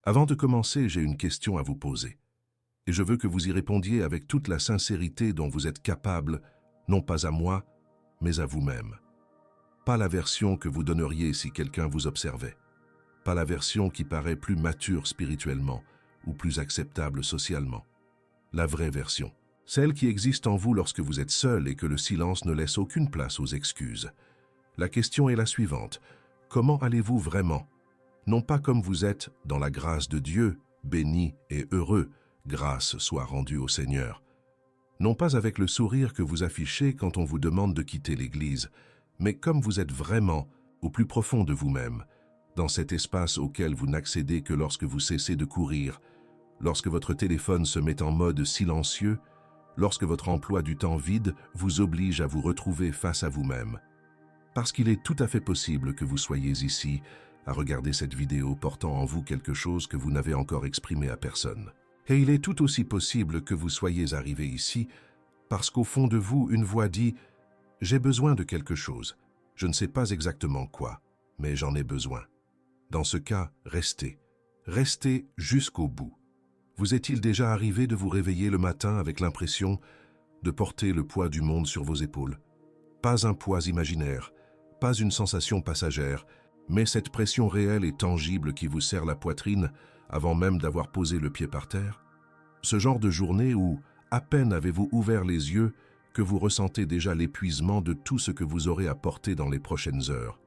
Avant de commencer, j'ai une question à vous poser. Et je veux que vous y répondiez avec toute la sincérité dont vous êtes capable, non pas à moi, mais à vous-même. Pas la version que vous donneriez si quelqu'un vous observait. Pas la version qui paraît plus mature spirituellement ou plus acceptable socialement. La vraie version. Celle qui existe en vous lorsque vous êtes seul et que le silence ne laisse aucune place aux excuses. La question est la suivante. Comment allez-vous vraiment? Non pas comme vous êtes dans la grâce de Dieu, béni et heureux, grâce soit rendue au Seigneur. Non pas avec le sourire que vous affichez quand on vous demande de quitter l'Église, mais comme vous êtes vraiment au plus profond de vous-même, dans cet espace auquel vous n'accédez que lorsque vous cessez de courir, lorsque votre téléphone se met en mode silencieux, lorsque votre emploi du temps vide vous oblige à vous retrouver face à vous-même. Parce qu'il est tout à fait possible que vous soyez ici à regarder cette vidéo portant en vous quelque chose que vous n'avez encore exprimé à personne. Et il est tout aussi possible que vous soyez arrivé ici parce qu'au fond de vous, une voix dit « J'ai besoin de quelque chose. Je ne sais pas exactement quoi, mais j'en ai besoin. » Dans ce cas, restez. Restez jusqu'au bout. Vous est-il déjà arrivé de vous réveiller le matin avec l'impression de porter le poids du monde sur vos épaules? Pas un poids imaginaire, pas une sensation passagère, mais cette pression réelle et tangible qui vous serre la poitrine avant même d'avoir posé le pied par terre? Ce genre de journée où, à peine avez-vous ouvert les yeux, que vous ressentez déjà l'épuisement de tout ce que vous aurez à porter dans les prochaines heures.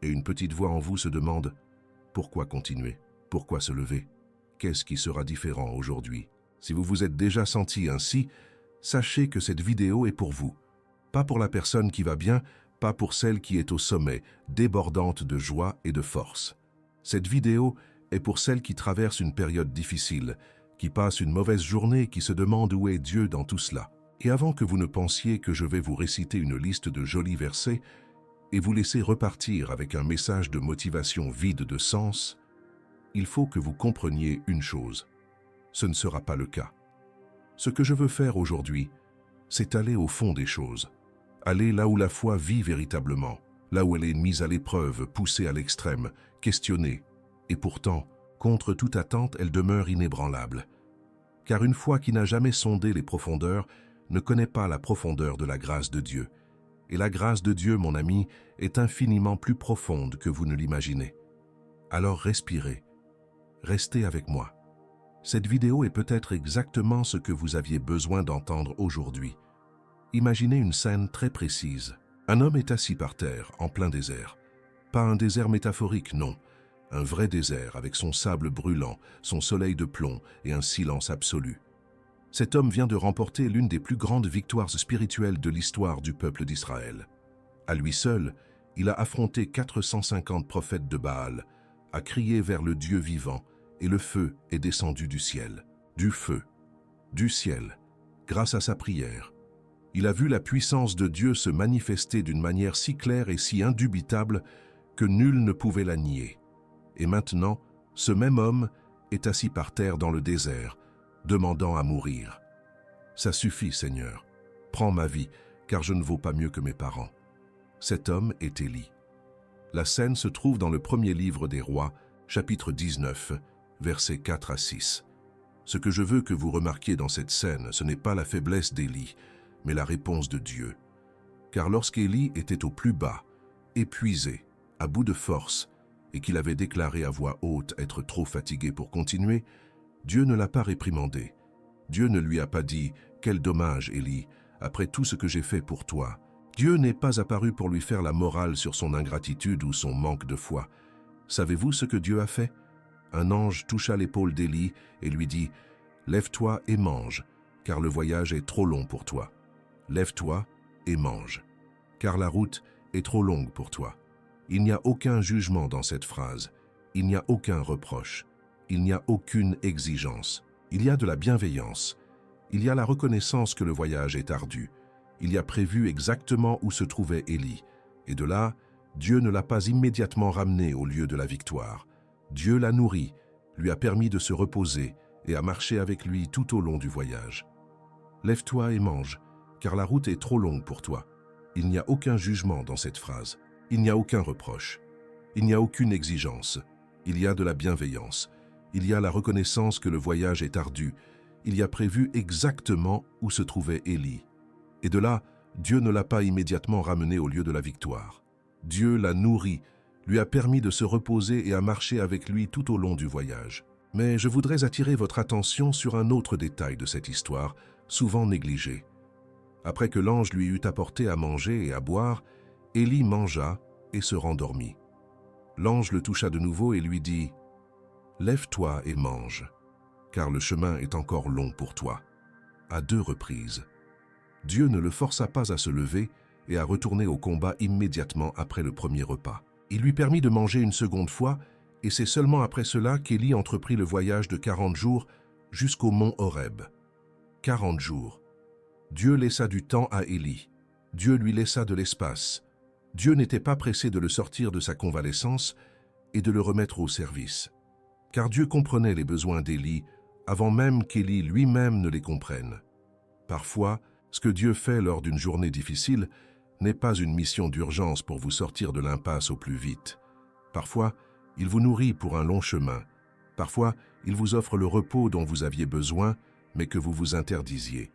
Et une petite voix en vous se demande « Pourquoi continuer? Pourquoi se lever? Qu'est-ce qui sera différent aujourd'hui ?» Si vous vous êtes déjà senti ainsi, sachez que cette vidéo est pour vous. Pas pour la personne qui va bien, pas pour celle qui est au sommet, débordante de joie et de force. Cette vidéo est pour celle qui traverse une période difficile, qui passe une mauvaise journée, qui se demande où est Dieu dans tout cela. Et avant que vous ne pensiez que je vais vous réciter une liste de jolis versets et vous laisser repartir avec un message de motivation vide de sens, il faut que vous compreniez une chose. Ce ne sera pas le cas. Ce que je veux faire aujourd'hui, c'est aller au fond des choses. Aller là où la foi vit véritablement, là où elle est mise à l'épreuve, poussée à l'extrême, questionnée. Et pourtant, contre toute attente, elle demeure inébranlable. Car une foi qui n'a jamais sondé les profondeurs ne connaît pas la profondeur de la grâce de Dieu. Et la grâce de Dieu, mon ami, est infiniment plus profonde que vous ne l'imaginez. Alors respirez. Restez avec moi. Cette vidéo est peut-être exactement ce que vous aviez besoin d'entendre aujourd'hui. Imaginez une scène très précise. Un homme est assis par terre, en plein désert. Pas un désert métaphorique, non. Un vrai désert avec son sable brûlant, son soleil de plomb et un silence absolu. Cet homme vient de remporter l'une des plus grandes victoires spirituelles de l'histoire du peuple d'Israël. À lui seul, il a affronté 450 prophètes de Baal, a crié vers le Dieu vivant, et le feu est descendu du ciel. Du feu, du ciel, grâce à sa prière. Il a vu la puissance de Dieu se manifester d'une manière si claire et si indubitable que nul ne pouvait la nier. Et maintenant, ce même homme est assis par terre dans le désert, demandant à mourir. « Ça suffit, Seigneur. Prends ma vie, car je ne vaux pas mieux que mes parents. » Cet homme est Élie. La scène se trouve dans le premier livre des Rois, chapitre 19, versets 4 à 6. Ce que je veux que vous remarquiez dans cette scène, ce n'est pas la faiblesse d'Élie, mais la réponse de Dieu. Car lorsqu'Élie était au plus bas, épuisé, à bout de force, et qu'il avait déclaré à voix haute être trop fatigué pour continuer, Dieu ne l'a pas réprimandé. Dieu ne lui a pas dit « Quel dommage, Élie, après tout ce que j'ai fait pour toi ». Dieu n'est pas apparu pour lui faire la morale sur son ingratitude ou son manque de foi. Savez-vous ce que Dieu a fait? Un ange toucha l'épaule d'Élie et lui dit « Lève-toi et mange, car le voyage est trop long pour toi. Lève-toi et mange, car la route est trop longue pour toi. » Il n'y a aucun jugement dans cette phrase. Il n'y a aucun reproche. Il n'y a aucune exigence. Il y a de la bienveillance. Il y a la reconnaissance que le voyage est ardu. Il y a prévu exactement où se trouvait Élie. Et de là, Dieu ne l'a pas immédiatement ramené au lieu de la victoire. Dieu l'a nourri, lui a permis de se reposer et a marché avec lui tout au long du voyage. Lève-toi et mange, car la route est trop longue pour toi. Il n'y a aucun jugement dans cette phrase. Il n'y a aucun reproche. Il n'y a aucune exigence. Il y a de la bienveillance. Il y a la reconnaissance que le voyage est ardu. Il y a prévu exactement où se trouvait Élie. Et de là, Dieu ne l'a pas immédiatement ramené au lieu de la victoire. Dieu l'a nourri, lui a permis de se reposer et a marché avec lui tout au long du voyage. Mais je voudrais attirer votre attention sur un autre détail de cette histoire, souvent négligé. Après que l'ange lui eut apporté à manger et à boire, Élie mangea et se rendormit. L'ange le toucha de nouveau et lui dit « Lève-toi et mange, car le chemin est encore long pour toi. » À 2 reprises. Dieu ne le força pas à se lever et à retourner au combat immédiatement après le premier repas. Il lui permit de manger une seconde fois, et c'est seulement après cela qu'Élie entreprit le voyage de 40 jours jusqu'au mont Horeb. 40 jours. Dieu laissa du temps à Élie. Dieu lui laissa de l'espace. Dieu n'était pas pressé de le sortir de sa convalescence et de le remettre au service. Car Dieu comprenait les besoins d'Élie avant même qu'Élie lui-même ne les comprenne. Parfois, ce que Dieu fait lors d'une journée difficile n'est pas une mission d'urgence pour vous sortir de l'impasse au plus vite. Parfois, il vous nourrit pour un long chemin. Parfois, il vous offre le repos dont vous aviez besoin, mais que vous vous interdisiez.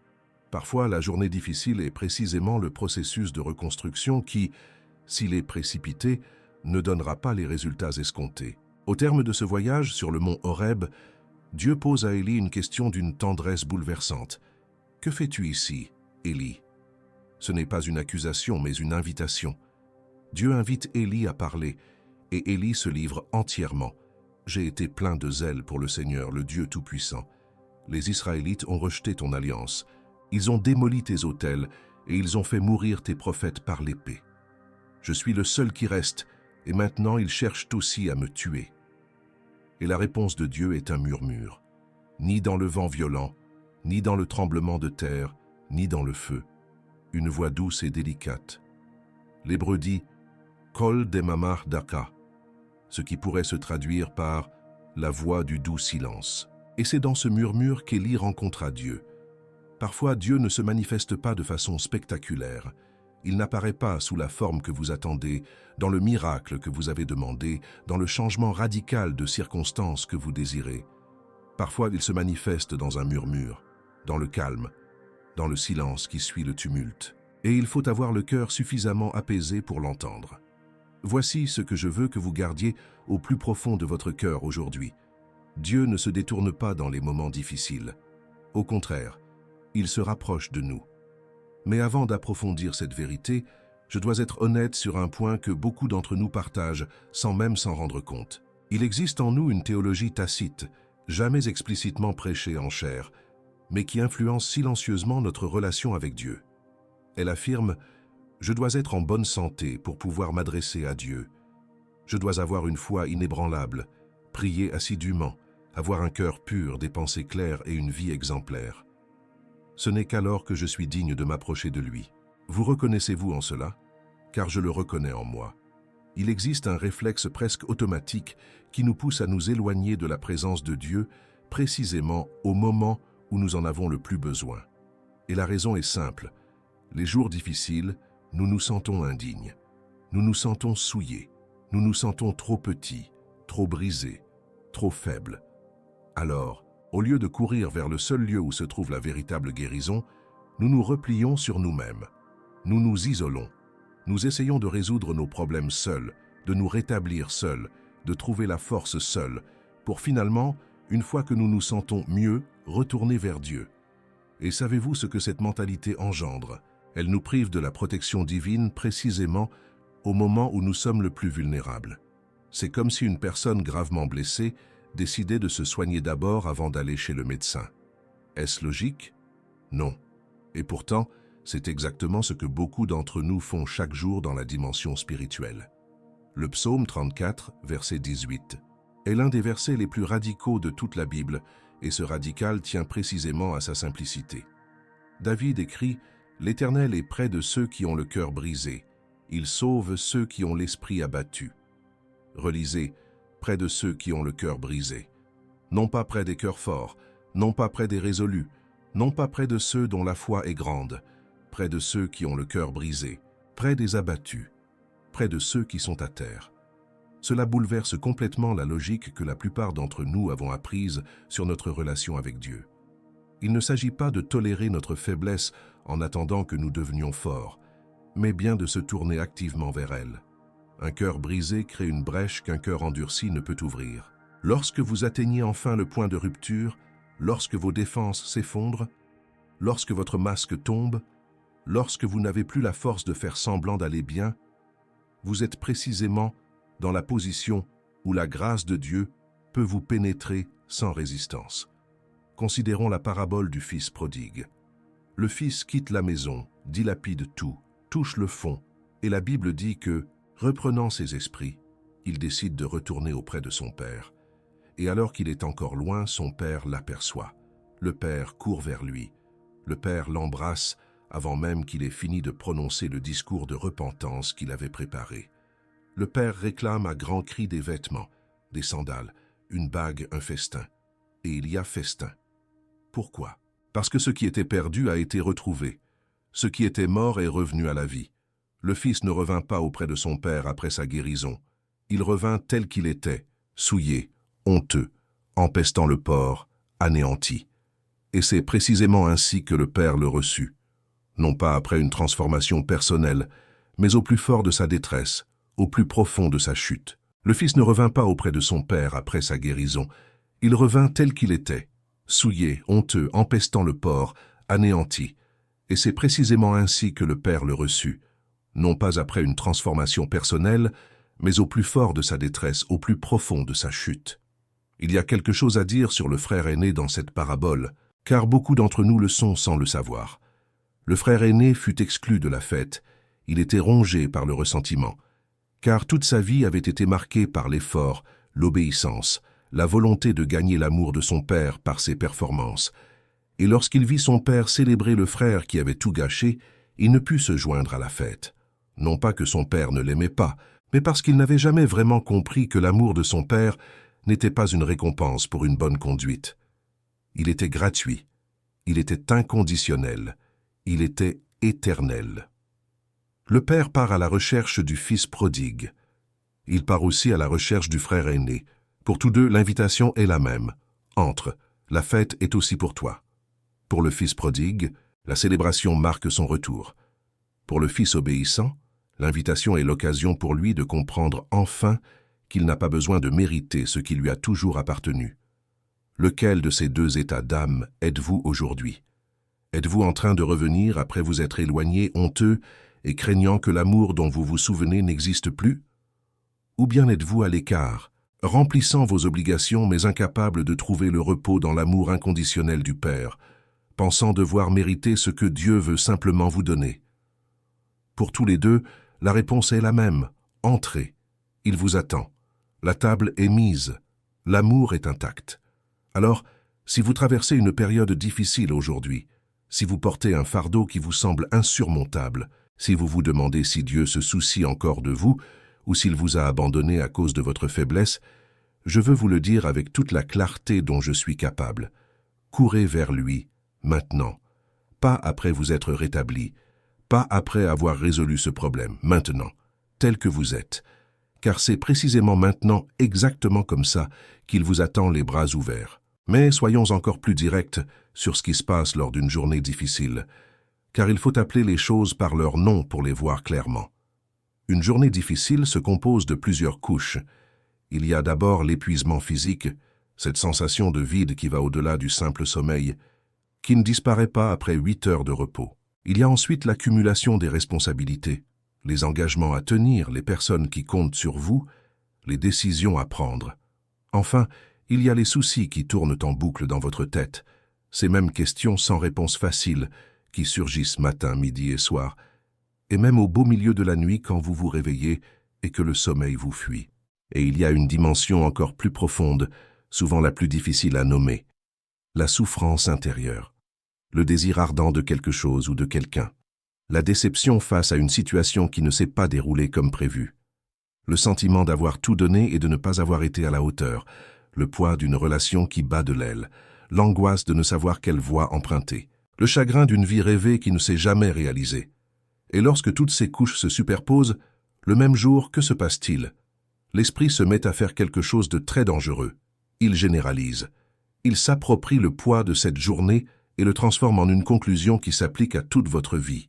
Parfois, la journée difficile est précisément le processus de reconstruction qui, s'il est précipité, ne donnera pas les résultats escomptés. Au terme de ce voyage sur le mont Horeb, Dieu pose à Élie une question d'une tendresse bouleversante. « Que fais-tu ici, Élie ?» Ce n'est pas une accusation, mais une invitation. Dieu invite Élie à parler, et Élie se livre entièrement. « J'ai été plein de zèle pour le Seigneur, le Dieu Tout-Puissant. Les Israélites ont rejeté ton alliance. Ils ont démoli tes autels, et ils ont fait mourir tes prophètes par l'épée. Je suis le seul qui reste, et maintenant ils cherchent aussi à me tuer. » Et la réponse de Dieu est un murmure. Ni dans le vent violent, ni dans le tremblement de terre, ni dans le feu. Une voix douce et délicate. L'hébreu dit « Kol demamar daka », ce qui pourrait se traduire par « la voix du doux silence ». Et c'est dans ce murmure qu'Élie rencontra Dieu. Parfois, Dieu ne se manifeste pas de façon spectaculaire. Il n'apparaît pas sous la forme que vous attendez, dans le miracle que vous avez demandé, dans le changement radical de circonstances que vous désirez. Parfois, il se manifeste dans un murmure, dans le calme, dans le silence qui suit le tumulte. Et il faut avoir le cœur suffisamment apaisé pour l'entendre. Voici ce que je veux que vous gardiez au plus profond de votre cœur aujourd'hui. Dieu ne se détourne pas dans les moments difficiles. Au contraire, il se rapproche de nous. Mais avant d'approfondir cette vérité, je dois être honnête sur un point que beaucoup d'entre nous partagent sans même s'en rendre compte. Il existe en nous une théologie tacite, jamais explicitement prêchée en chair, mais qui influence silencieusement notre relation avec Dieu. Elle affirme « Je dois être en bonne santé pour pouvoir m'adresser à Dieu. Je dois avoir une foi inébranlable, prier assidûment, avoir un cœur pur, des pensées claires et une vie exemplaire. Ce n'est qu'alors que je suis digne de m'approcher de lui. Vous reconnaissez-vous en cela? Car je le reconnais en moi. Il existe un réflexe presque automatique qui nous pousse à nous éloigner de la présence de Dieu précisément au moment où nous en avons le plus besoin. Et la raison est simple. Les jours difficiles, nous nous sentons indignes. Nous nous sentons souillés. Nous nous sentons trop petits, trop brisés, trop faibles. Alors, au lieu de courir vers le seul lieu où se trouve la véritable guérison, nous nous replions sur nous-mêmes. Nous nous isolons. Nous essayons de résoudre nos problèmes seuls, de nous rétablir seuls, de trouver la force seuls, pour finalement, une fois que nous nous sentons mieux, retourner vers Dieu. Et savez-vous ce que cette mentalité engendre? Elle nous prive de la protection divine précisément au moment où nous sommes le plus vulnérables. C'est comme si une personne gravement blessée décidait de se soigner d'abord avant d'aller chez le médecin. Est-ce logique? Non. Et pourtant, c'est exactement ce que beaucoup d'entre nous font chaque jour dans la dimension spirituelle. Le psaume 34, verset 18, est l'un des versets les plus radicaux de toute la Bible, et ce radical tient précisément à sa simplicité. David écrit « L'Éternel est près de ceux qui ont le cœur brisé. Il sauve ceux qui ont l'esprit abattu. » Relisez « Près de ceux qui ont le cœur brisé. » Non pas près des cœurs forts, non pas près des résolus, non pas près de ceux dont la foi est grande, près de ceux qui ont le cœur brisé, près des abattus, près de ceux qui sont à terre. Cela bouleverse complètement la logique que la plupart d'entre nous avons apprise sur notre relation avec Dieu. Il ne s'agit pas de tolérer notre faiblesse en attendant que nous devenions forts, mais bien de se tourner activement vers elle. Un cœur brisé crée une brèche qu'un cœur endurci ne peut ouvrir. Lorsque vous atteignez enfin le point de rupture, lorsque vos défenses s'effondrent, lorsque votre masque tombe, lorsque vous n'avez plus la force de faire semblant d'aller bien, vous êtes précisément dans la position où la grâce de Dieu peut vous pénétrer sans résistance. Considérons la parabole du fils prodigue. Le fils quitte la maison, dilapide tout, touche le fond, et la Bible dit que, reprenant ses esprits, il décide de retourner auprès de son père. Et alors qu'il est encore loin, son père l'aperçoit. Le père court vers lui. Le père l'embrasse avant même qu'il ait fini de prononcer le discours de repentance qu'il avait préparé. Le père réclame à grands cris des vêtements, des sandales, une bague, un festin. Et il y a festin. Pourquoi? Parce que ce qui était perdu a été retrouvé. Ce qui était mort est revenu à la vie. Le fils ne revint pas auprès de son père après sa guérison. Il revint tel qu'il était, souillé, honteux, empestant le porc, anéanti. Et c'est précisément ainsi que le père le reçut. Non pas après une transformation personnelle, mais au plus fort de sa détresse, au plus profond de sa chute. Le fils ne revint pas auprès de son père après sa guérison. Il revint tel qu'il était, souillé, honteux, empestant le porc, anéanti. Et c'est précisément ainsi que le père le reçut. Non pas après une transformation personnelle, mais au plus fort de sa détresse, au plus profond de sa chute. Il y a quelque chose à dire sur le frère aîné dans cette parabole, car beaucoup d'entre nous le sont sans le savoir. Le frère aîné fut exclu de la fête, il était rongé par le ressentiment, car toute sa vie avait été marquée par l'effort, l'obéissance, la volonté de gagner l'amour de son père par ses performances. Et lorsqu'il vit son père célébrer le frère qui avait tout gâché, il ne put se joindre à la fête. Non pas que son père ne l'aimait pas, mais parce qu'il n'avait jamais vraiment compris que l'amour de son père n'était pas une récompense pour une bonne conduite. Il était gratuit, il était inconditionnel, il était éternel. Le père part à la recherche du fils prodigue. Il part aussi à la recherche du frère aîné. Pour tous deux, l'invitation est la même. Entre, la fête est aussi pour toi. Pour le fils prodigue, la célébration marque son retour. Pour le fils obéissant, l'invitation est l'occasion pour lui de comprendre enfin qu'il n'a pas besoin de mériter ce qui lui a toujours appartenu. Lequel de ces deux états d'âme êtes-vous aujourd'hui? Êtes-vous en train de revenir après vous être éloigné, honteux, et craignant que l'amour dont vous vous souvenez n'existe plus? Ou bien êtes-vous à l'écart, remplissant vos obligations mais incapable de trouver le repos dans l'amour inconditionnel du Père, pensant devoir mériter ce que Dieu veut simplement vous donner? Pour tous les deux, la réponse est la même. Entrez. Il vous attend. La table est mise. L'amour est intact. Alors, si vous traversez une période difficile aujourd'hui, si vous portez un fardeau qui vous semble insurmontable, si vous vous demandez si Dieu se soucie encore de vous ou s'il vous a abandonné à cause de votre faiblesse, je veux vous le dire avec toute la clarté dont je suis capable. Courez vers lui, maintenant. Pas après vous être rétabli, pas après avoir résolu ce problème, maintenant, tel que vous êtes. Car c'est précisément maintenant, exactement comme ça, qu'il vous attend les bras ouverts. Mais soyons encore plus directs sur ce qui se passe lors d'une journée difficile, car il faut appeler les choses par leur nom pour les voir clairement. Une journée difficile se compose de plusieurs couches. Il y a d'abord l'épuisement physique, cette sensation de vide qui va au-delà du simple sommeil, qui ne disparaît pas après 8 heures de repos. Il y a ensuite l'accumulation des responsabilités, les engagements à tenir, les personnes qui comptent sur vous, les décisions à prendre. Enfin, il y a les soucis qui tournent en boucle dans votre tête, ces mêmes questions sans réponse facile qui surgissent matin, midi et soir, et même au beau milieu de la nuit quand vous vous réveillez et que le sommeil vous fuit. Et il y a une dimension encore plus profonde, souvent la plus difficile à nommer, la souffrance intérieure, le désir ardent de quelque chose ou de quelqu'un, la déception face à une situation qui ne s'est pas déroulée comme prévu, le sentiment d'avoir tout donné et de ne pas avoir été à la hauteur, le poids d'une relation qui bat de l'aile, l'angoisse de ne savoir quelle voie emprunter, le chagrin d'une vie rêvée qui ne s'est jamais réalisée. Et lorsque toutes ces couches se superposent, le même jour, que se passe-t-il? l'esprit se met à faire quelque chose de très dangereux. Il généralise. Il s'approprie le poids de cette journée et le transforme en une conclusion qui s'applique à toute votre vie.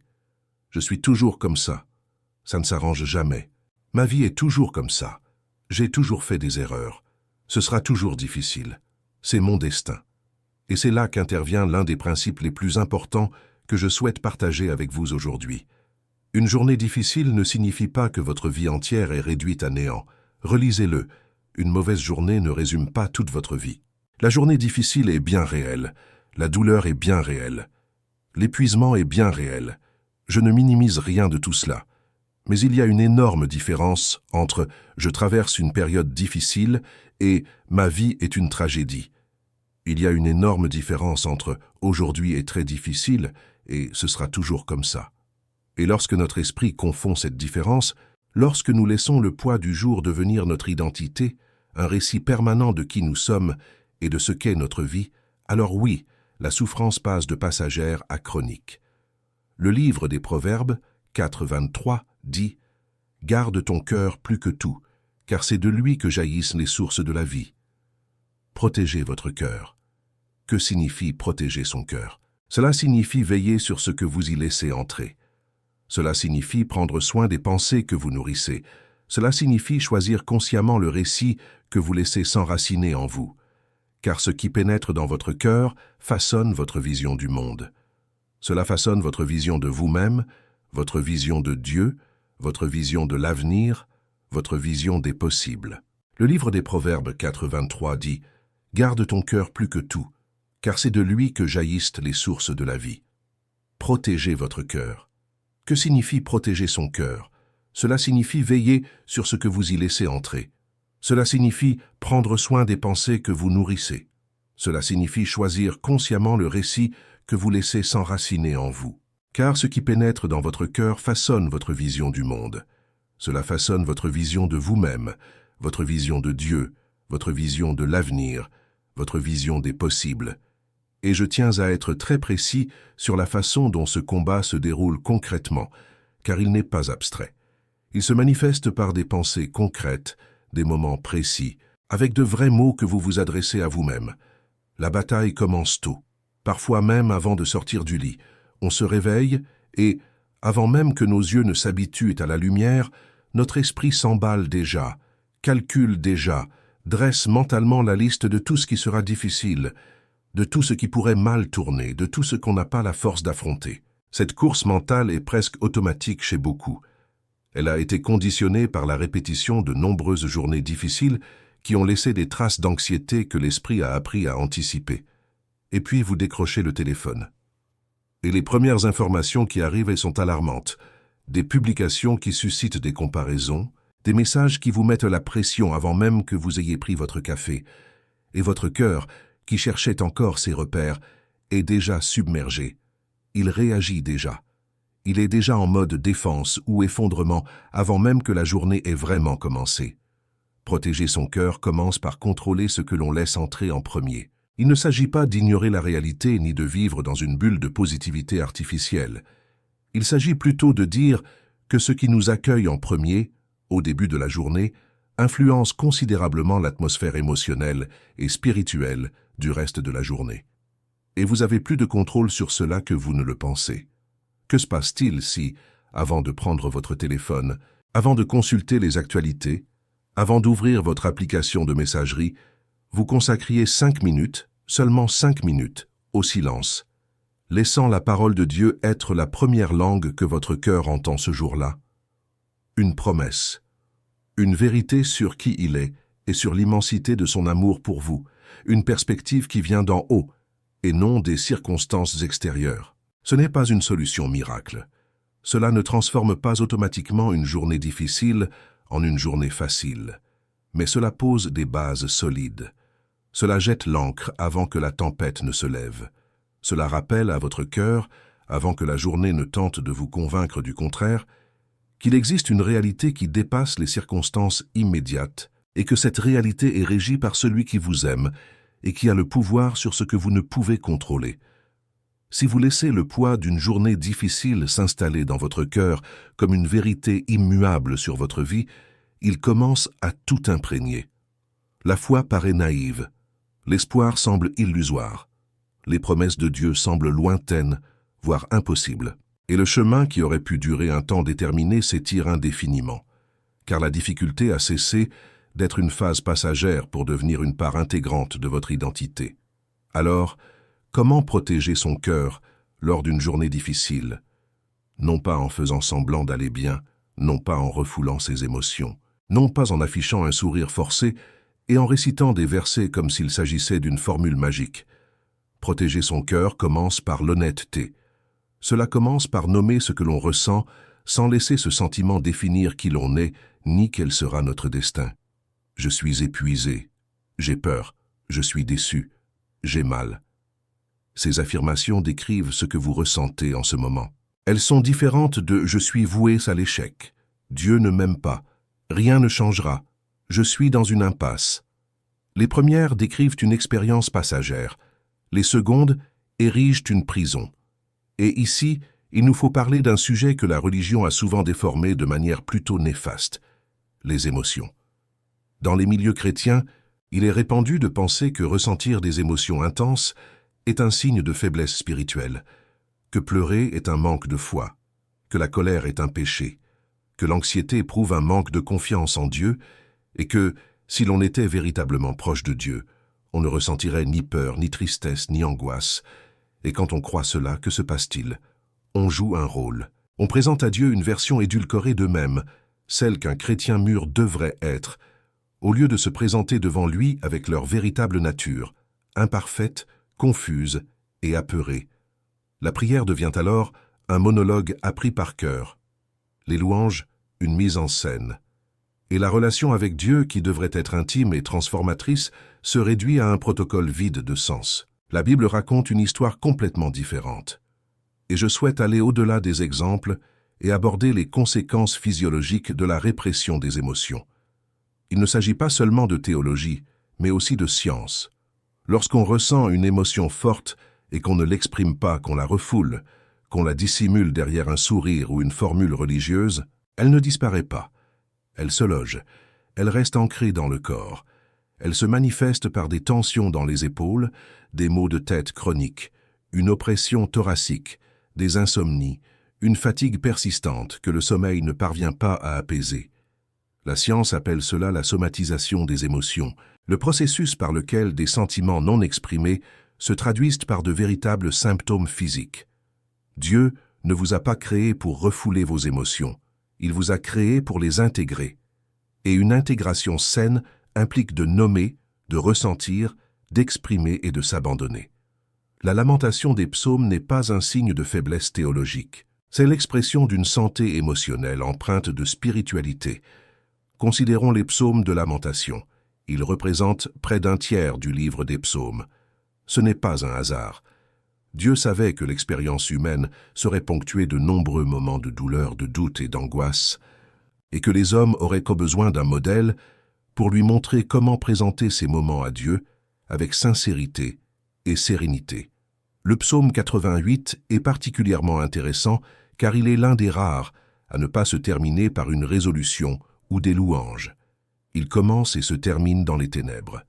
Je suis toujours comme ça. Ça ne s'arrange jamais. Ma vie est toujours comme ça. J'ai toujours fait des erreurs. Ce sera toujours difficile. C'est mon destin. Et c'est là qu'intervient l'un des principes les plus importants que je souhaite partager avec vous aujourd'hui. Une journée difficile ne signifie pas que votre vie entière est réduite à néant. Relisez-le. Une mauvaise journée ne résume pas toute votre vie. La journée difficile est bien réelle. La douleur est bien réelle. L'épuisement est bien réel. Je ne minimise rien de tout cela. Mais il y a une énorme différence entre « je traverse une période difficile » et « ma vie est une tragédie ». Il y a une énorme différence entre « aujourd'hui est très difficile » et « ce sera toujours comme ça ». Et lorsque notre esprit confond cette différence, lorsque nous laissons le poids du jour devenir notre identité, un récit permanent de qui nous sommes et de ce qu'est notre vie, alors oui, la souffrance passe de passagère à chronique. Le livre des Proverbes, 4.23, dit « Garde ton cœur plus que tout, car c'est de lui que jaillissent les sources de la vie. » Protégez votre cœur. Que signifie protéger son cœur? Cela signifie veiller sur ce que vous y laissez entrer. Cela signifie prendre soin des pensées que vous nourrissez. Cela signifie choisir consciemment le récit que vous laissez s'enraciner en vous. Car ce qui pénètre dans votre cœur façonne votre vision du monde. Cela façonne votre vision de vous-même, votre vision de Dieu, votre vision de l'avenir, votre vision des possibles. Le livre des Proverbes 4.23 dit « Garde ton cœur plus que tout, car c'est de lui que jaillissent les sources de la vie. » Protégez votre cœur. Que signifie protéger son cœur? Cela signifie veiller sur ce que vous y laissez entrer. Cela signifie prendre soin des pensées que vous nourrissez. Cela signifie choisir consciemment le récit que vous laissez s'enraciner en vous. Car ce qui pénètre dans votre cœur façonne votre vision du monde. Cela façonne votre vision de vous-même, votre vision de Dieu, votre vision de l'avenir, votre vision des possibles. Et je tiens à être très précis sur la façon dont ce combat se déroule concrètement, car il n'est pas abstrait. Il se manifeste par des pensées concrètes, des moments précis, avec de vrais mots que vous vous adressez à vous-même. La bataille commence tôt, parfois même avant de sortir du lit. On se réveille et, avant même que nos yeux ne s'habituent à la lumière, notre esprit s'emballe déjà, calcule déjà, dresse mentalement la liste de tout ce qui sera difficile, de tout ce qui pourrait mal tourner, de tout ce qu'on n'a pas la force d'affronter. Cette course mentale est presque automatique chez beaucoup. Elle a été conditionnée par la répétition de nombreuses journées difficiles qui ont laissé des traces d'anxiété que l'esprit a appris à anticiper. Et puis vous décrochez le téléphone. Et les premières informations qui arrivent sont alarmantes. Des publications qui suscitent des comparaisons, des messages qui vous mettent la pression avant même que vous ayez pris votre café. Et votre cœur, qui cherchait encore ses repères, est déjà submergé. Il réagit déjà. Il est déjà en mode défense ou effondrement avant même que la journée ait vraiment commencé. Protéger son cœur commence par contrôler ce que l'on laisse entrer en premier. Il ne s'agit pas d'ignorer la réalité ni de vivre dans une bulle de positivité artificielle. Il s'agit plutôt de dire que ce qui nous accueille en premier, au début de la journée, influence considérablement l'atmosphère émotionnelle et spirituelle du reste de la journée. Et vous avez plus de contrôle sur cela que vous ne le pensez. Que se passe-t-il si, avant de prendre votre téléphone, avant de consulter les actualités, avant d'ouvrir votre application de messagerie, vous consacriez 5 minutes, seulement 5 minutes, au silence, laissant la parole de Dieu être la première langue que votre cœur entend ce jour-là? Une promesse, une vérité sur qui il est et sur l'immensité de son amour pour vous, une perspective qui vient d'en haut et non des circonstances extérieures. Ce n'est pas une solution miracle. Cela ne transforme pas automatiquement une journée difficile en une journée facile. Mais cela pose des bases solides. Cela jette l'ancre avant que la tempête ne se lève. Cela rappelle à votre cœur, avant que la journée ne tente de vous convaincre du contraire, qu'il existe une réalité qui dépasse les circonstances immédiates et que cette réalité est régie par celui qui vous aime et qui a le pouvoir sur ce que vous ne pouvez contrôler. Si vous laissez le poids d'une journée difficile s'installer dans votre cœur comme une vérité immuable sur votre vie, il commence à tout imprégner. La foi paraît naïve, l'espoir semble illusoire, les promesses de Dieu semblent lointaines, voire impossibles, et le chemin qui aurait pu durer un temps déterminé s'étire indéfiniment, car la difficulté a cessé d'être une phase passagère pour devenir une part intégrante de votre identité. Alors, comment protéger son cœur lors d'une journée difficile? Non pas en faisant semblant d'aller bien, non pas en refoulant ses émotions, non pas en affichant un sourire forcé et en récitant des versets comme s'il s'agissait d'une formule magique. Protéger son cœur commence par l'honnêteté. Cela commence par nommer ce que l'on ressent sans laisser ce sentiment définir qui l'on est ni quel sera notre destin. Je suis épuisé, j'ai peur, je suis déçu, j'ai mal. Ces affirmations décrivent ce que vous ressentez en ce moment. Elles sont différentes de « je suis voué à l'échec »,« Dieu ne m'aime pas »,« rien ne changera »,« je suis dans une impasse ». Les premières décrivent une expérience passagère, les secondes érigent une prison. Et ici, il nous faut parler d'un sujet que la religion a souvent déformé de manière plutôt néfaste, les émotions. Dans les milieux chrétiens, il est répandu de penser que ressentir des émotions intenses est un signe de faiblesse spirituelle, que pleurer est un manque de foi, que la colère est un péché, que l'anxiété prouve un manque de confiance en Dieu et que, si l'on était véritablement proche de Dieu, on ne ressentirait ni peur, ni tristesse, ni angoisse. Et quand on croit cela, que se passe-t-il? On joue un rôle. On présente à Dieu une version édulcorée d'eux-mêmes, celle qu'un chrétien mûr devrait être, au lieu de se présenter devant lui avec leur véritable nature, imparfaite, confuse et apeurée. La prière devient alors un monologue appris par cœur, les louanges, une mise en scène. Et la relation avec Dieu, qui devrait être intime et transformatrice, se réduit à un protocole vide de sens. La Bible raconte une histoire complètement différente. Et je souhaite aller au-delà des exemples et aborder les conséquences physiologiques de la répression des émotions. Il ne s'agit pas seulement de théologie, mais aussi de science. Lorsqu'on ressent une émotion forte et qu'on ne l'exprime pas, qu'on la refoule, qu'on la dissimule derrière un sourire ou une formule religieuse, elle ne disparaît pas. Elle se loge, elle reste ancrée dans le corps. Elle se manifeste par des tensions dans les épaules, des maux de tête chroniques, une oppression thoracique, des insomnies, une fatigue persistante que le sommeil ne parvient pas à apaiser. La science appelle cela la somatisation des émotions, le processus par lequel des sentiments non exprimés se traduisent par de véritables symptômes physiques. Dieu ne vous a pas créé pour refouler vos émotions, il vous a créé pour les intégrer. Et une intégration saine implique de nommer, de ressentir, d'exprimer et de s'abandonner. La lamentation des psaumes n'est pas un signe de faiblesse théologique. C'est l'expression d'une santé émotionnelle empreinte de spiritualité. Considérons les psaumes de lamentation. Ils représentent près d'un tiers du livre des psaumes. Ce n'est pas un hasard. Dieu savait que l'expérience humaine serait ponctuée de nombreux moments de douleur, de doute et d'angoisse, et que les hommes auraient besoin d'un modèle pour lui montrer comment présenter ces moments à Dieu avec sincérité et sérénité. Le psaume 88 est particulièrement intéressant car il est l'un des rares à ne pas se terminer par une résolution ou des louanges. Il commence et se termine dans les ténèbres.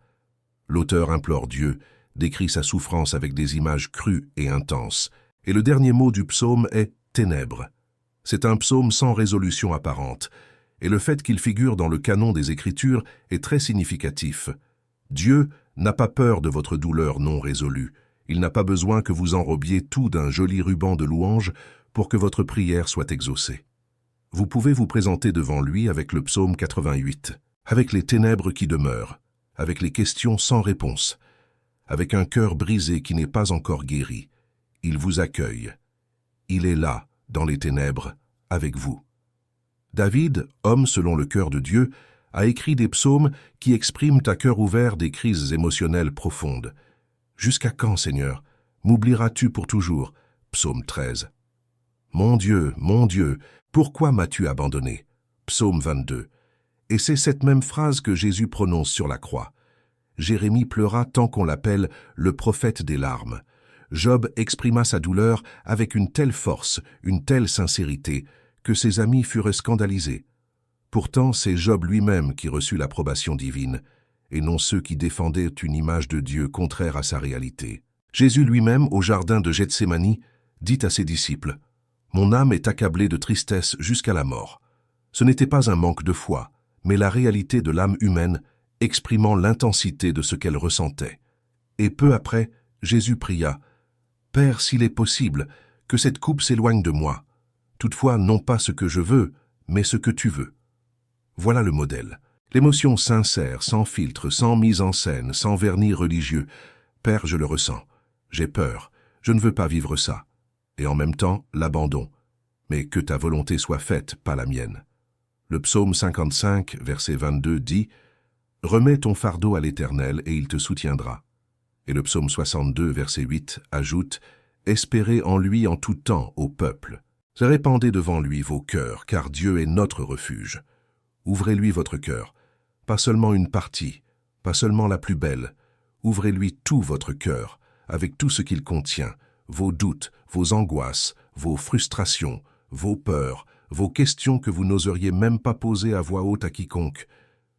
L'auteur implore Dieu, décrit sa souffrance avec des images crues et intenses, et le dernier mot du psaume est « ténèbres ». C'est un psaume sans résolution apparente, et le fait qu'il figure dans le canon des Écritures est très significatif. Dieu n'a pas peur de votre douleur non résolue. Il n'a pas besoin que vous enrobiez tout d'un joli ruban de louanges pour que votre prière soit exaucée. Vous pouvez vous présenter devant lui avec le psaume 88, avec les ténèbres qui demeurent, avec les questions sans réponse, avec un cœur brisé qui n'est pas encore guéri. Il vous accueille. Il est là, dans les ténèbres, avec vous. David, homme selon le cœur de Dieu, a écrit des psaumes qui expriment à cœur ouvert des crises émotionnelles profondes. « Jusqu'à quand, Seigneur, m'oublieras-tu pour toujours » Psaume 13. « Mon Dieu, pourquoi m'as-tu abandonné » Psaume 22. Et c'est cette même phrase que Jésus prononce sur la croix. Jérémie pleura tant qu'on l'appelle le prophète des larmes. Job exprima sa douleur avec une telle force, une telle sincérité, que ses amis furent scandalisés. Pourtant, c'est Job lui-même qui reçut l'approbation divine, et non ceux qui défendaient une image de Dieu contraire à sa réalité. Jésus lui-même, au jardin de Gethsémani, dit à ses disciples, « Mon âme est accablée de tristesse jusqu'à la mort. » Ce n'était pas un manque de foi, mais la réalité de l'âme humaine exprimant l'intensité de ce qu'elle ressentait. Et peu après, Jésus pria, « Père, s'il est possible, que cette coupe s'éloigne de moi. Toutefois, non pas ce que je veux, mais ce que tu veux. » Voilà le modèle. L'émotion sincère, sans filtre, sans mise en scène, sans vernis religieux. « Père, je le ressens. J'ai peur. Je ne veux pas vivre ça. » Et en même temps, l'abandon. « Mais que ta volonté soit faite, pas la mienne. » Le psaume 55, verset 22 dit « Remets ton fardeau à l'Éternel et il te soutiendra. » Et le psaume 62, verset 8 ajoute « Espérez en lui en tout temps, ô peuple. Répandez devant lui vos cœurs, car Dieu est notre refuge. Ouvrez-lui votre cœur, pas seulement une partie, pas seulement la plus belle. Ouvrez-lui tout votre cœur, avec tout ce qu'il contient, vos doutes, vos angoisses, vos frustrations, vos peurs, vos questions que vous n'oseriez même pas poser à voix haute à quiconque.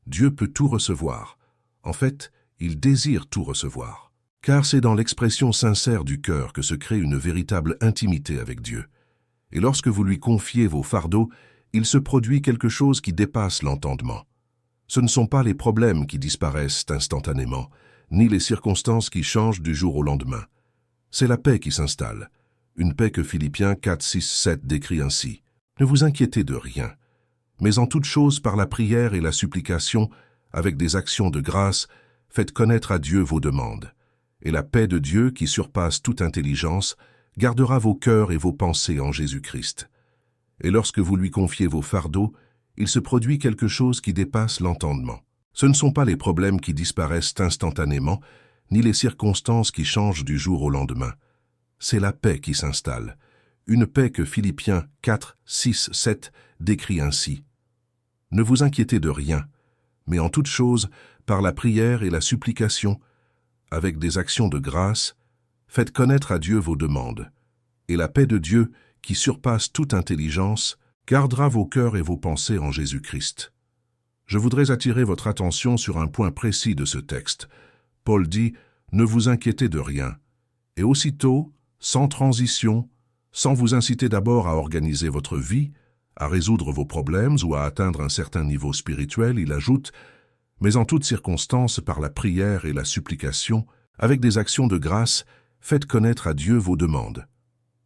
Dieu peut tout recevoir. En fait, il désire tout recevoir. Car c'est dans l'expression sincère du cœur que se crée une véritable intimité avec Dieu. Et lorsque vous lui confiez vos fardeaux, il se produit quelque chose qui dépasse l'entendement. Ce ne sont pas les problèmes qui disparaissent instantanément, ni les circonstances qui changent du jour au lendemain. C'est la paix qui s'installe, une paix que Philippiens 4, 6, 7 décrit ainsi. Ne vous inquiétez de rien, mais en toute chose par la prière et la supplication, avec des actions de grâce, faites connaître à Dieu vos demandes. Et la paix de Dieu, qui surpasse toute intelligence, gardera vos cœurs et vos pensées en Jésus-Christ. Et lorsque vous lui confiez vos fardeaux, il se produit quelque chose qui dépasse l'entendement. Ce ne sont pas les problèmes qui disparaissent instantanément, ni les circonstances qui changent du jour au lendemain. C'est la paix qui s'installe. Une paix que Philippiens 4, 6, 7 décrit ainsi. « Ne vous inquiétez de rien, mais en toute chose, par la prière et la supplication, avec des actions de grâce, faites connaître à Dieu vos demandes. Et la paix de Dieu, qui surpasse toute intelligence, gardera vos cœurs et vos pensées en Jésus-Christ. » Je voudrais attirer votre attention sur un point précis de ce texte. Paul dit « Ne vous inquiétez de rien ». Et aussitôt, sans transition, sans vous inciter d'abord à organiser votre vie, à résoudre vos problèmes ou à atteindre un certain niveau spirituel, il ajoute « Mais en toutes circonstances, par la prière et la supplication, avec des actions de grâce, faites connaître à Dieu vos demandes. »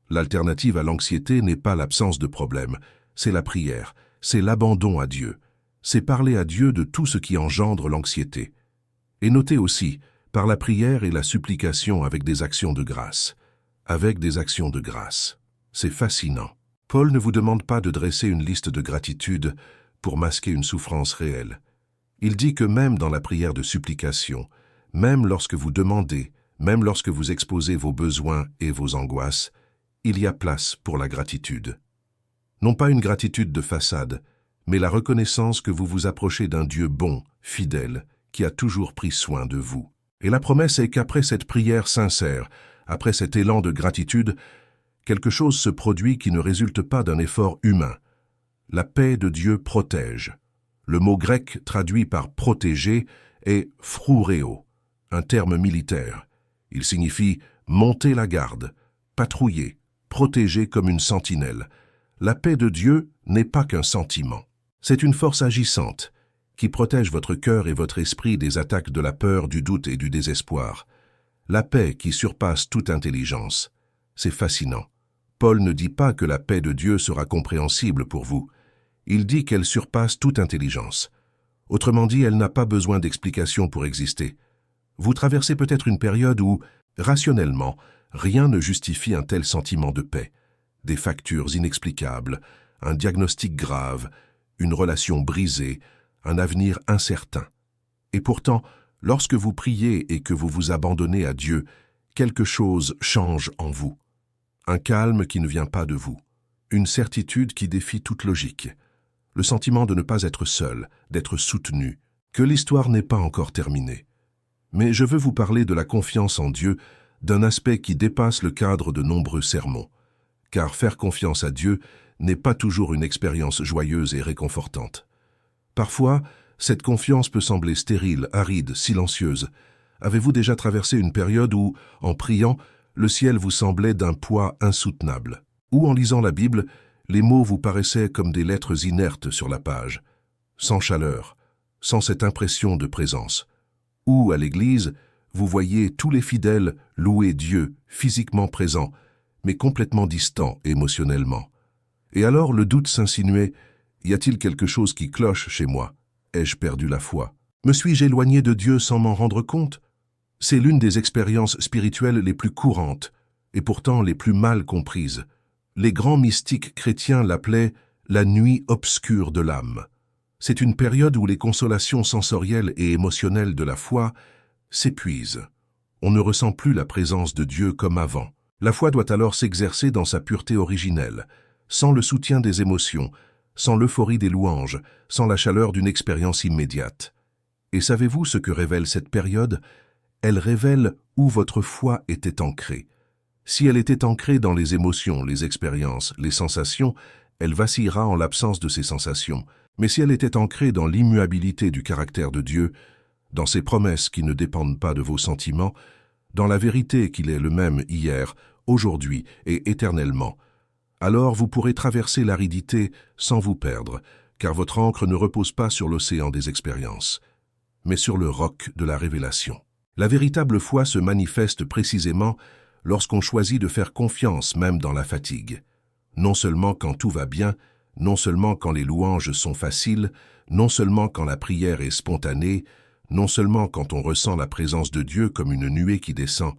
L'alternative à l'anxiété n'est pas l'absence de problème, c'est la prière, c'est l'abandon à Dieu, c'est parler à Dieu de tout ce qui engendre l'anxiété. Et notez aussi, par la prière et la supplication avec des actions de grâce. Avec des actions de grâce. C'est fascinant. Paul ne vous demande pas de dresser une liste de gratitude pour masquer une souffrance réelle. Il dit que même dans la prière de supplication, même lorsque vous demandez, même lorsque vous exposez vos besoins et vos angoisses, il y a place pour la gratitude. Non pas une gratitude de façade, mais la reconnaissance que vous vous approchez d'un Dieu bon, fidèle, qui a toujours pris soin de vous. Et la promesse est qu'après cette prière sincère, après cet élan de gratitude, quelque chose se produit qui ne résulte pas d'un effort humain. La paix de Dieu protège. Le mot grec traduit par « protéger » est « phroureo », un terme militaire. Il signifie « monter la garde »,« patrouiller », « protéger comme une sentinelle ». La paix de Dieu n'est pas qu'un sentiment. C'est une force agissante qui protège votre cœur et votre esprit des attaques de la peur, du doute et du désespoir. La paix qui surpasse toute intelligence. C'est fascinant. Paul ne dit pas que la paix de Dieu sera compréhensible pour vous. Il dit qu'elle surpasse toute intelligence. Autrement dit, elle n'a pas besoin d'explication pour exister. Vous traversez peut-être une période où, rationnellement, rien ne justifie un tel sentiment de paix. Des factures inexplicables, un diagnostic grave, une relation brisée, un avenir incertain. Et pourtant, lorsque vous priez et que vous vous abandonnez à Dieu, quelque chose change en vous. Un calme qui ne vient pas de vous, une certitude qui défie toute logique, le sentiment de ne pas être seul, d'être soutenu, que l'histoire n'est pas encore terminée. Mais je veux vous parler de la confiance en Dieu, d'un aspect qui dépasse le cadre de nombreux sermons. Car faire confiance à Dieu n'est pas toujours une expérience joyeuse et réconfortante. Parfois, cette confiance peut sembler stérile, aride, silencieuse. Avez-vous déjà traversé une période où, en priant, le ciel vous semblait d'un poids insoutenable? Ou en lisant la Bible, les mots vous paraissaient comme des lettres inertes sur la page, sans chaleur, sans cette impression de présence? Ou, à l'église, vous voyez tous les fidèles louer Dieu, physiquement présents, mais complètement distants émotionnellement. Et alors le doute s'insinuait, y a-t-il quelque chose qui cloche chez moi? Ai-je perdu la foi? Me suis-je éloigné de Dieu sans m'en rendre compte? C'est l'une des expériences spirituelles les plus courantes, et pourtant les plus mal comprises. Les grands mystiques chrétiens l'appelaient la nuit obscure de l'âme. C'est une période où les consolations sensorielles et émotionnelles de la foi s'épuisent. On ne ressent plus la présence de Dieu comme avant. La foi doit alors s'exercer dans sa pureté originelle, sans le soutien des émotions, sans l'euphorie des louanges, sans la chaleur d'une expérience immédiate. Et savez-vous ce que révèle cette période? Elle révèle où votre foi était ancrée. Si elle était ancrée dans les émotions, les expériences, les sensations, elle vacillera en l'absence de ces sensations. Mais si elle était ancrée dans l'immuabilité du caractère de Dieu, dans ses promesses qui ne dépendent pas de vos sentiments, dans la vérité qu'il est le même hier, aujourd'hui et éternellement, alors vous pourrez traverser l'aridité sans vous perdre, car votre ancre ne repose pas sur l'océan des expériences, mais sur le roc de la révélation. La véritable foi se manifeste précisément lorsqu'on choisit de faire confiance même dans la fatigue. Non seulement quand tout va bien, non seulement quand les louanges sont faciles, non seulement quand la prière est spontanée, non seulement quand on ressent la présence de Dieu comme une nuée qui descend.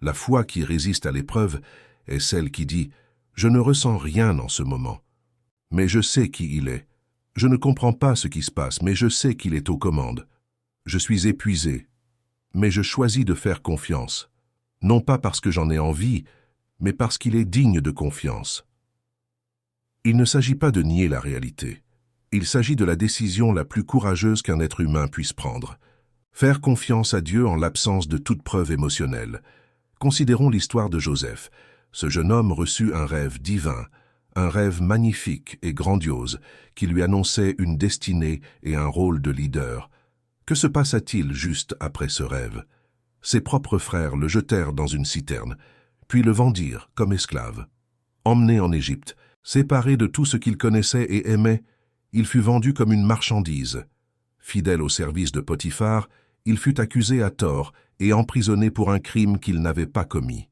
La foi qui résiste à l'épreuve est celle qui dit « Je ne ressens rien en ce moment, mais je sais qui il est. Je ne comprends pas ce qui se passe, mais je sais qu'il est aux commandes. Je suis épuisé, mais je choisis de faire confiance, non pas parce que j'en ai envie, mais parce qu'il est digne de confiance. » Il ne s'agit pas de nier la réalité. Il s'agit de la décision la plus courageuse qu'un être humain puisse prendre. Faire confiance à Dieu en l'absence de toute preuve émotionnelle. Considérons l'histoire de Joseph. Ce jeune homme reçut un rêve divin, un rêve magnifique et grandiose qui lui annonçait une destinée et un rôle de leader. Que se passa-t-il juste après ce rêve? Ses propres frères le jetèrent dans une citerne, puis le vendirent comme esclave. Emmené en Égypte, séparé de tout ce qu'il connaissait et aimait, il fut vendu comme une marchandise. Fidèle au service de Potiphar, il fut accusé à tort et emprisonné pour un crime qu'il n'avait pas commis.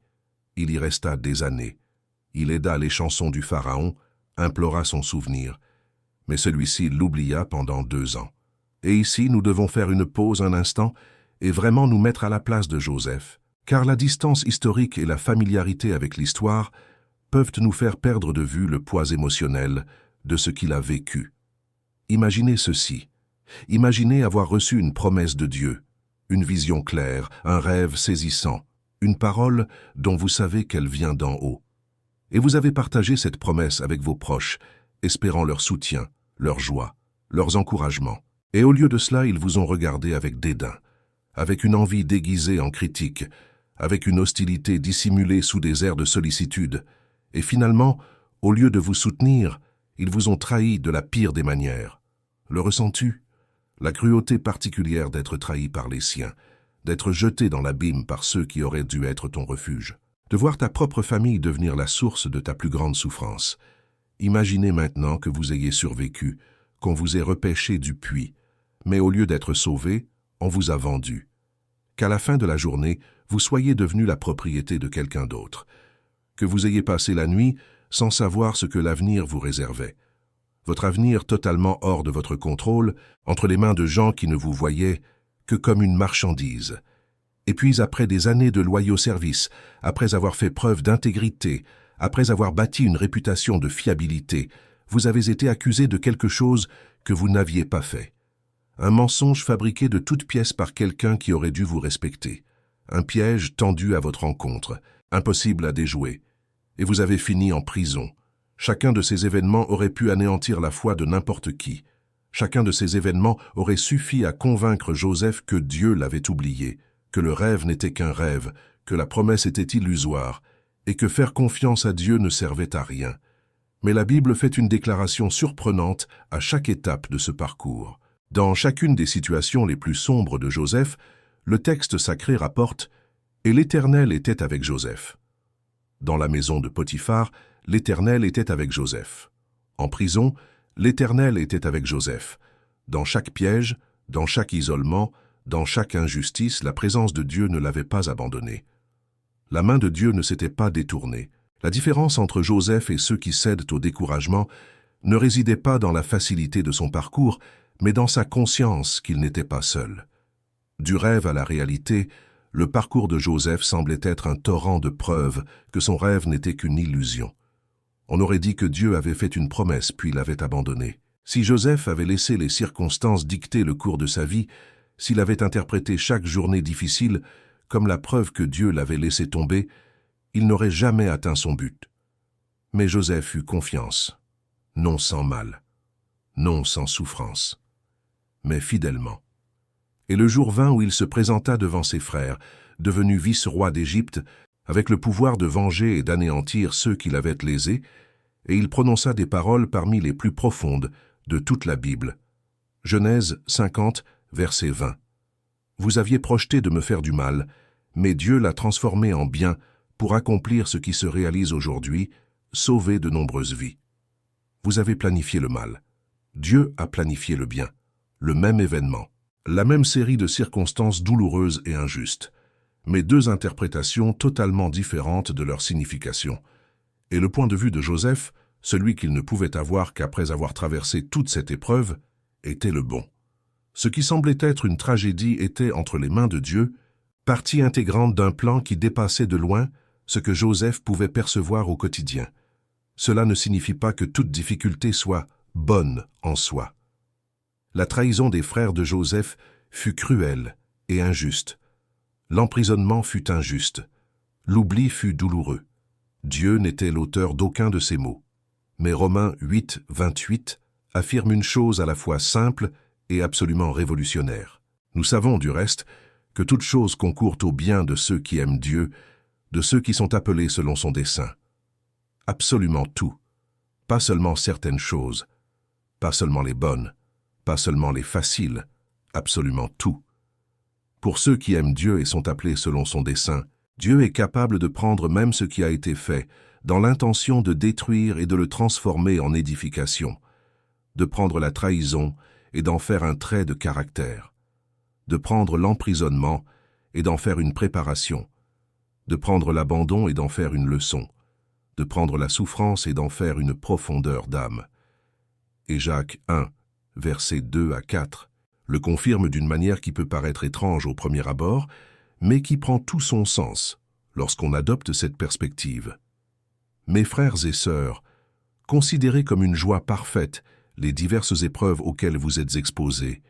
Il y resta des années. Il aida les chansons du Pharaon, implora son souvenir, mais celui-ci l'oublia pendant 2 ans. Et ici, nous devons faire une pause un instant et vraiment nous mettre à la place de Joseph, car la distance historique et la familiarité avec l'histoire peuvent nous faire perdre de vue le poids émotionnel de ce qu'il a vécu. Imaginez ceci. Imaginez avoir reçu une promesse de Dieu, une vision claire, un rêve saisissant, une parole dont vous savez qu'elle vient d'en haut. Et vous avez partagé cette promesse avec vos proches, espérant leur soutien, leur joie, leurs encouragements. Et au lieu de cela, ils vous ont regardé avec dédain, avec une envie déguisée en critique, avec une hostilité dissimulée sous des airs de sollicitude. Et finalement, au lieu de vous soutenir, ils vous ont trahi de la pire des manières. Le ressens-tu? La cruauté particulière d'être trahi par les siens, d'être jeté dans l'abîme par ceux qui auraient dû être ton refuge, de voir ta propre famille devenir la source de ta plus grande souffrance. Imaginez maintenant que vous ayez survécu, qu'on vous ait repêché du puits, mais au lieu d'être sauvé, on vous a vendu. Qu'à la fin de la journée, vous soyez devenu la propriété de quelqu'un d'autre. Que vous ayez passé la nuit sans savoir ce que l'avenir vous réservait. Votre avenir totalement hors de votre contrôle, entre les mains de gens qui ne vous voyaient que comme une marchandise. Et puis après des années de loyaux services, après avoir fait preuve d'intégrité, après avoir bâti une réputation de fiabilité, vous avez été accusé de quelque chose que vous n'aviez pas fait. Un mensonge fabriqué de toutes pièces par quelqu'un qui aurait dû vous respecter. Un piège tendu à votre encontre, impossible à déjouer. Et vous avez fini en prison. Chacun de ces événements aurait pu anéantir la foi de n'importe qui. Chacun de ces événements aurait suffi à convaincre Joseph que Dieu l'avait oublié, que le rêve n'était qu'un rêve, que la promesse était illusoire, et que faire confiance à Dieu ne servait à rien. Mais la Bible fait une déclaration surprenante à chaque étape de ce parcours. Dans chacune des situations les plus sombres de Joseph, le texte sacré rapporte « Et l'Éternel était avec Joseph ». Dans la maison de Potiphar, l'Éternel était avec Joseph. En prison, l'Éternel était avec Joseph. Dans chaque piège, dans chaque isolement, dans chaque injustice, la présence de Dieu ne l'avait pas abandonné. La main de Dieu ne s'était pas détournée. La différence entre Joseph et ceux qui cèdent au découragement ne résidait pas dans la facilité de son parcours, mais dans sa conscience qu'il n'était pas seul. Du rêve à la réalité, le parcours de Joseph semblait être un torrent de preuves que son rêve n'était qu'une illusion. On aurait dit que Dieu avait fait une promesse puis l'avait abandonnée. Si Joseph avait laissé les circonstances dicter le cours de sa vie, s'il avait interprété chaque journée difficile comme la preuve que Dieu l'avait laissé tomber, il n'aurait jamais atteint son but. Mais Joseph eut confiance, non sans mal, non sans souffrance, mais fidèlement. Et le jour vint où il se présenta devant ses frères, devenu vice-roi d'Égypte, avec le pouvoir de venger et d'anéantir ceux qui l'avaient lésé, et il prononça des paroles parmi les plus profondes de toute la Bible. Genèse 50, verset 20. « Vous aviez projeté de me faire du mal, mais Dieu l'a transformé en bien pour accomplir ce qui se réalise aujourd'hui, sauver de nombreuses vies. Vous avez planifié le mal. Dieu a planifié le bien. Le même événement, la même série de circonstances douloureuses et injustes, mais deux interprétations totalement différentes de leur signification. Et le point de vue de Joseph, celui qu'il ne pouvait avoir qu'après avoir traversé toute cette épreuve, était le bon. Ce qui semblait être une tragédie était entre les mains de Dieu, partie intégrante d'un plan qui dépassait de loin ce que Joseph pouvait percevoir au quotidien. Cela ne signifie pas que toute difficulté soit bonne en soi. La trahison des frères de Joseph fut cruelle et injuste. L'emprisonnement fut injuste. L'oubli fut douloureux. Dieu n'était l'auteur d'aucun de ces maux. Mais Romains 8, 28 affirme une chose à la fois simple et absolument révolutionnaire. Nous savons du reste que toute chose concourt au bien de ceux qui aiment Dieu, de ceux qui sont appelés selon son dessein. Absolument tout, pas seulement certaines choses, pas seulement les bonnes, pas seulement les faciles, absolument tout. Pour ceux qui aiment Dieu et sont appelés selon son dessein, Dieu est capable de prendre même ce qui a été fait, dans l'intention de détruire et de le transformer en édification, de prendre la trahison et d'en faire un trait de caractère, de prendre l'emprisonnement et d'en faire une préparation, de prendre l'abandon et d'en faire une leçon, de prendre la souffrance et d'en faire une profondeur d'âme. Et Jacques 1, versets 2 à 4, le confirme d'une manière qui peut paraître étrange au premier abord, mais qui prend tout son sens lorsqu'on adopte cette perspective. Mes frères et sœurs, considérez comme une joie parfaite les diverses épreuves auxquelles vous êtes exposés,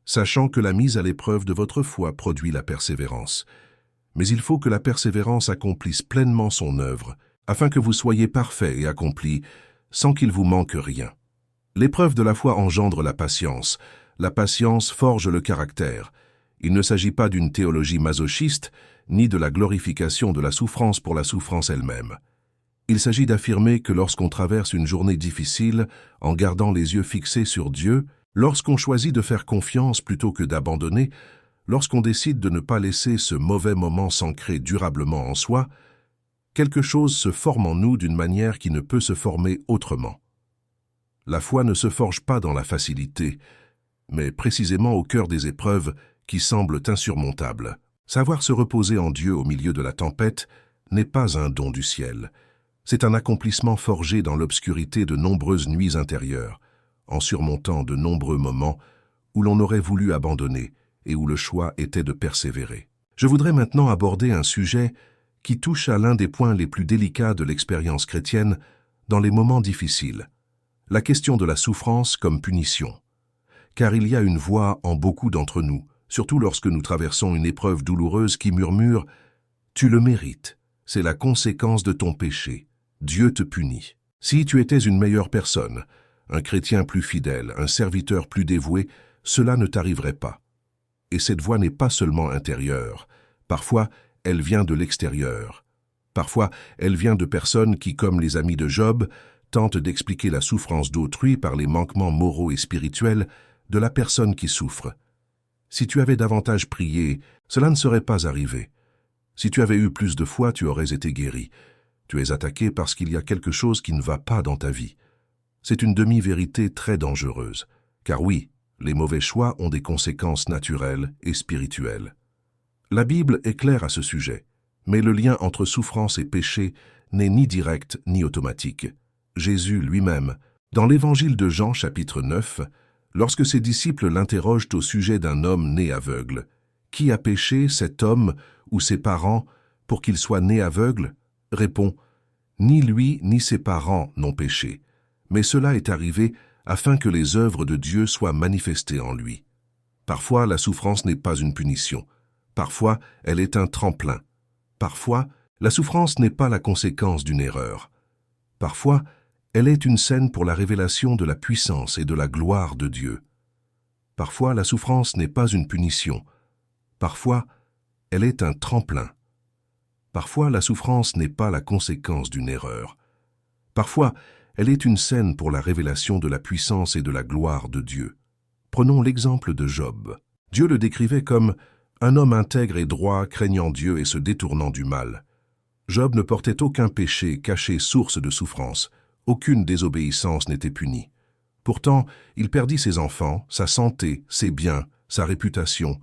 sachant que la mise à l'épreuve de votre foi produit la persévérance. Mais il faut que la persévérance accomplisse pleinement son œuvre, afin que vous soyez parfaits et accomplis, sans qu'il vous manque rien. L'épreuve de la foi engendre la patience forge le caractère. Il ne s'agit pas d'une théologie masochiste, ni de la glorification de la souffrance pour la souffrance elle-même. Il s'agit d'affirmer que lorsqu'on traverse une journée difficile, en gardant les yeux fixés sur Dieu, lorsqu'on choisit de faire confiance plutôt que d'abandonner, lorsqu'on décide de ne pas laisser ce mauvais moment s'ancrer durablement en soi, quelque chose se forme en nous d'une manière qui ne peut se former autrement. La foi ne se forge pas dans la facilité, mais précisément au cœur des épreuves qui semblent insurmontables. Savoir se reposer en Dieu au milieu de la tempête n'est pas un don du ciel. C'est un accomplissement forgé dans l'obscurité de nombreuses nuits intérieures, en surmontant de nombreux moments où l'on aurait voulu abandonner et où le choix était de persévérer. Je voudrais maintenant aborder un sujet qui touche à l'un des points les plus délicats de l'expérience chrétienne dans les moments difficiles, la question de la souffrance comme punition. Car il y a une voix en beaucoup d'entre nous, surtout lorsque nous traversons une épreuve douloureuse qui murmure « Tu le mérites, c'est la conséquence de ton péché, Dieu te punit. Si tu étais une meilleure personne, un chrétien plus fidèle, un serviteur plus dévoué, cela ne t'arriverait pas. » Et cette voix n'est pas seulement intérieure, parfois elle vient de l'extérieur. Parfois elle vient de personnes qui, comme les amis de Job, tente d'expliquer la souffrance d'autrui par les manquements moraux et spirituels de la personne qui souffre. Si tu avais davantage prié, cela ne serait pas arrivé. Si tu avais eu plus de foi, tu aurais été guéri. Tu es attaqué parce qu'il y a quelque chose qui ne va pas dans ta vie. C'est une demi-vérité très dangereuse, car oui, les mauvais choix ont des conséquences naturelles et spirituelles. La Bible est claire à ce sujet, mais le lien entre souffrance et péché n'est ni direct ni automatique. Jésus lui-même, dans l'Évangile de Jean chapitre 9, lorsque ses disciples l'interrogent au sujet d'un homme né aveugle, « Qui a péché, cet homme ou ses parents, pour qu'il soit né aveugle ?» répond « Ni lui ni ses parents n'ont péché, mais cela est arrivé afin que les œuvres de Dieu soient manifestées en lui. » Parfois, la souffrance n'est pas une punition. Parfois, elle est un tremplin. Parfois, la souffrance n'est pas la conséquence d'une erreur. Parfois, elle est une scène pour la révélation de la puissance et de la gloire de Dieu. Parfois, la souffrance n'est pas une punition. Parfois, elle est un tremplin. Parfois, la souffrance n'est pas la conséquence d'une erreur. Parfois, elle est une scène pour la révélation de la puissance et de la gloire de Dieu. Prenons l'exemple de Job. Dieu le décrivait comme un homme intègre et droit, craignant Dieu et se détournant du mal. Job ne portait aucun péché caché source de souffrance. Aucune désobéissance n'était punie. Pourtant, il perdit ses enfants, sa santé, ses biens, sa réputation,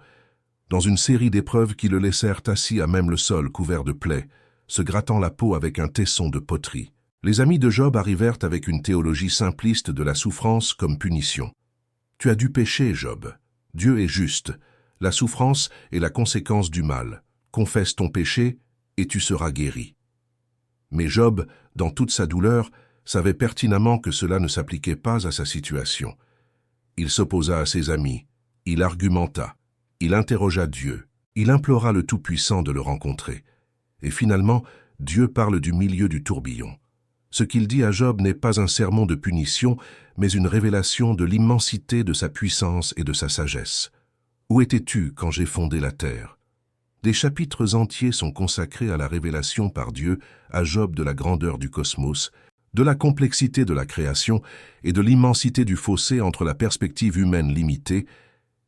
dans une série d'épreuves qui le laissèrent assis à même le sol couvert de plaies, se grattant la peau avec un tesson de poterie. Les amis de Job arrivèrent avec une théologie simpliste de la souffrance comme punition. « Tu as dû pécher, Job. Dieu est juste. La souffrance est la conséquence du mal. Confesse ton péché et tu seras guéri. » Mais Job, dans toute sa douleur, savait pertinemment que cela ne s'appliquait pas à sa situation. Il s'opposa à ses amis, il argumenta, il interrogea Dieu, il implora le Tout-Puissant de le rencontrer. Et finalement, Dieu parle du milieu du tourbillon. Ce qu'il dit à Job n'est pas un sermon de punition, mais une révélation de l'immensité de sa puissance et de sa sagesse. Où étais-tu quand j'ai fondé la terre? Des chapitres entiers sont consacrés à la révélation par Dieu à Job de la grandeur du cosmos, de la complexité de la création et de l'immensité du fossé entre la perspective humaine limitée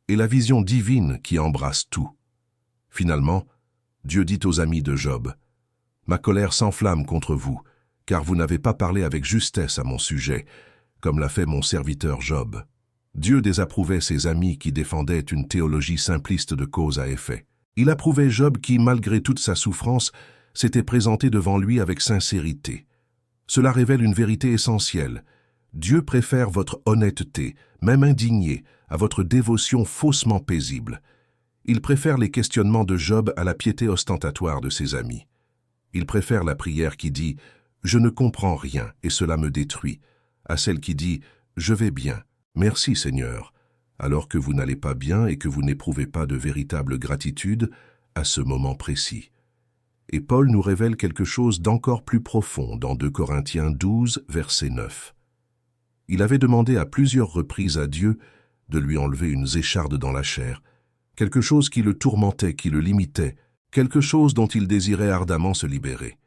et la vision divine qui embrasse tout. Finalement, Dieu dit aux amis de Job, « Ma colère s'enflamme contre vous, car vous n'avez pas parlé avec justesse à mon sujet, comme l'a fait mon serviteur Job. » Dieu désapprouvait ses amis qui défendaient une théologie simpliste de cause à effet. Il approuvait Job qui, malgré toute sa souffrance, s'était présenté devant lui avec sincérité. Cela révèle une vérité essentielle. Dieu préfère votre honnêteté, même indignée, à votre dévotion faussement paisible. Il préfère les questionnements de Job à la piété ostentatoire de ses amis. Il préfère la prière qui dit « Je ne comprends rien et cela me détruit » à celle qui dit « Je vais bien, merci Seigneur », alors que vous n'allez pas bien et que vous n'éprouvez pas de véritable gratitude à ce moment précis. Et Paul nous révèle quelque chose d'encore plus profond dans 2 Corinthiens 12, verset 9. Il avait demandé à plusieurs reprises à Dieu de lui enlever une écharde dans la chair, quelque chose qui le tourmentait, qui le limitait, quelque chose dont il désirait ardemment se libérer.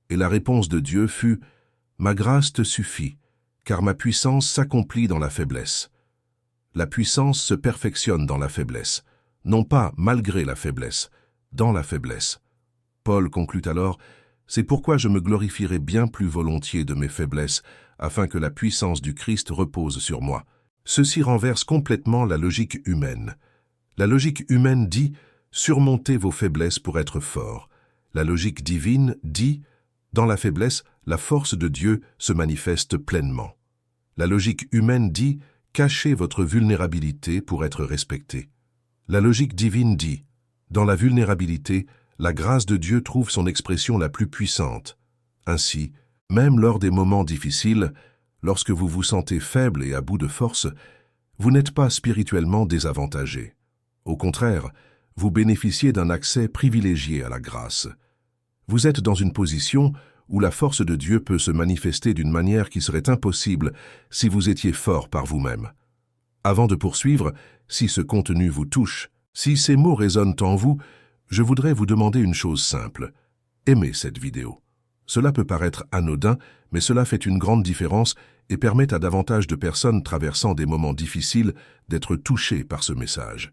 Et la réponse de Dieu fut « Ma grâce te suffit, car ma puissance s'accomplit dans la faiblesse. » La puissance se perfectionne dans la faiblesse, non pas malgré la faiblesse, dans la faiblesse. Paul conclut alors « C'est pourquoi je me glorifierai bien plus volontiers de mes faiblesses, afin que la puissance du Christ repose sur moi. » Ceci renverse complètement la logique humaine. La logique humaine dit « Surmontez vos faiblesses pour être fort ». La logique divine dit « Dans la faiblesse, la force de Dieu se manifeste pleinement ». La logique humaine dit « Cachez votre vulnérabilité pour être respecté ». La logique divine dit « Dans la vulnérabilité, la grâce de Dieu trouve son expression la plus puissante. Ainsi, même lors des moments difficiles, lorsque vous vous sentez faible et à bout de force, vous n'êtes pas spirituellement désavantagé. Au contraire, vous bénéficiez d'un accès privilégié à la grâce. Vous êtes dans une position où la force de Dieu peut se manifester d'une manière qui serait impossible si vous étiez fort par vous-même. Avant de poursuivre, si ce contenu vous touche, si ces mots résonnent en vous, je voudrais vous demander une chose simple. Aimez cette vidéo. Cela peut paraître anodin, mais cela fait une grande différence et permet à davantage de personnes traversant des moments difficiles d'être touchées par ce message.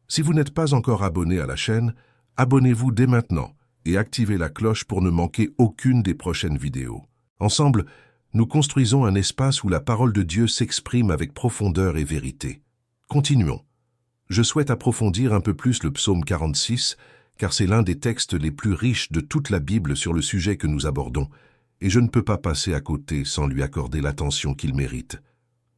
Si vous n'êtes pas encore abonné à la chaîne, abonnez-vous dès maintenant et activez la cloche pour ne manquer aucune des prochaines vidéos. Ensemble, nous construisons un espace où la parole de Dieu s'exprime avec profondeur et vérité. Continuons. Je souhaite approfondir un peu plus le psaume 46, car c'est l'un des textes les plus riches de toute la Bible sur le sujet que nous abordons, et je ne peux pas passer à côté sans lui accorder l'attention qu'il mérite.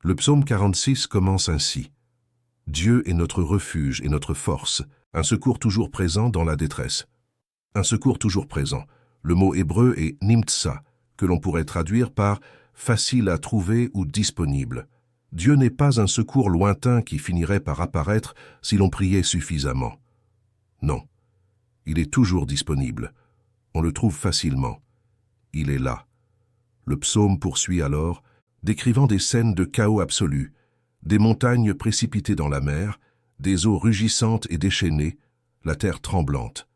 Le psaume 46 commence ainsi. « Dieu est notre refuge et notre force, un secours toujours présent dans la détresse. » Un secours toujours présent. Le mot hébreu est « nimtsa », que l'on pourrait traduire par « facile à trouver » ou « disponible ». Dieu n'est pas un secours lointain qui finirait par apparaître si l'on priait suffisamment. Non, il est toujours disponible. On le trouve facilement. Il est là. Le psaume poursuit alors, décrivant des scènes de chaos absolu, des montagnes précipitées dans la mer, des eaux rugissantes et déchaînées, la terre tremblante.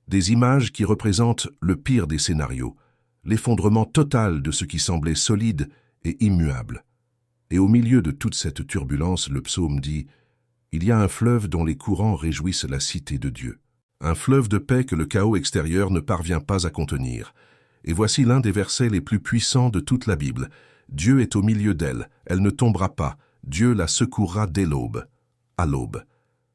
Des images qui représentent le pire des scénarios, l'effondrement total de ce qui semblait solide et immuable. Et au milieu de toute cette turbulence, le psaume dit « Il y a un fleuve dont les courants réjouissent la cité de Dieu. Un fleuve de paix que le chaos extérieur ne parvient pas à contenir. Et voici l'un des versets les plus puissants de toute la Bible. Dieu est au milieu d'elle, elle ne tombera pas. Dieu la secourra dès l'aube. » À l'aube.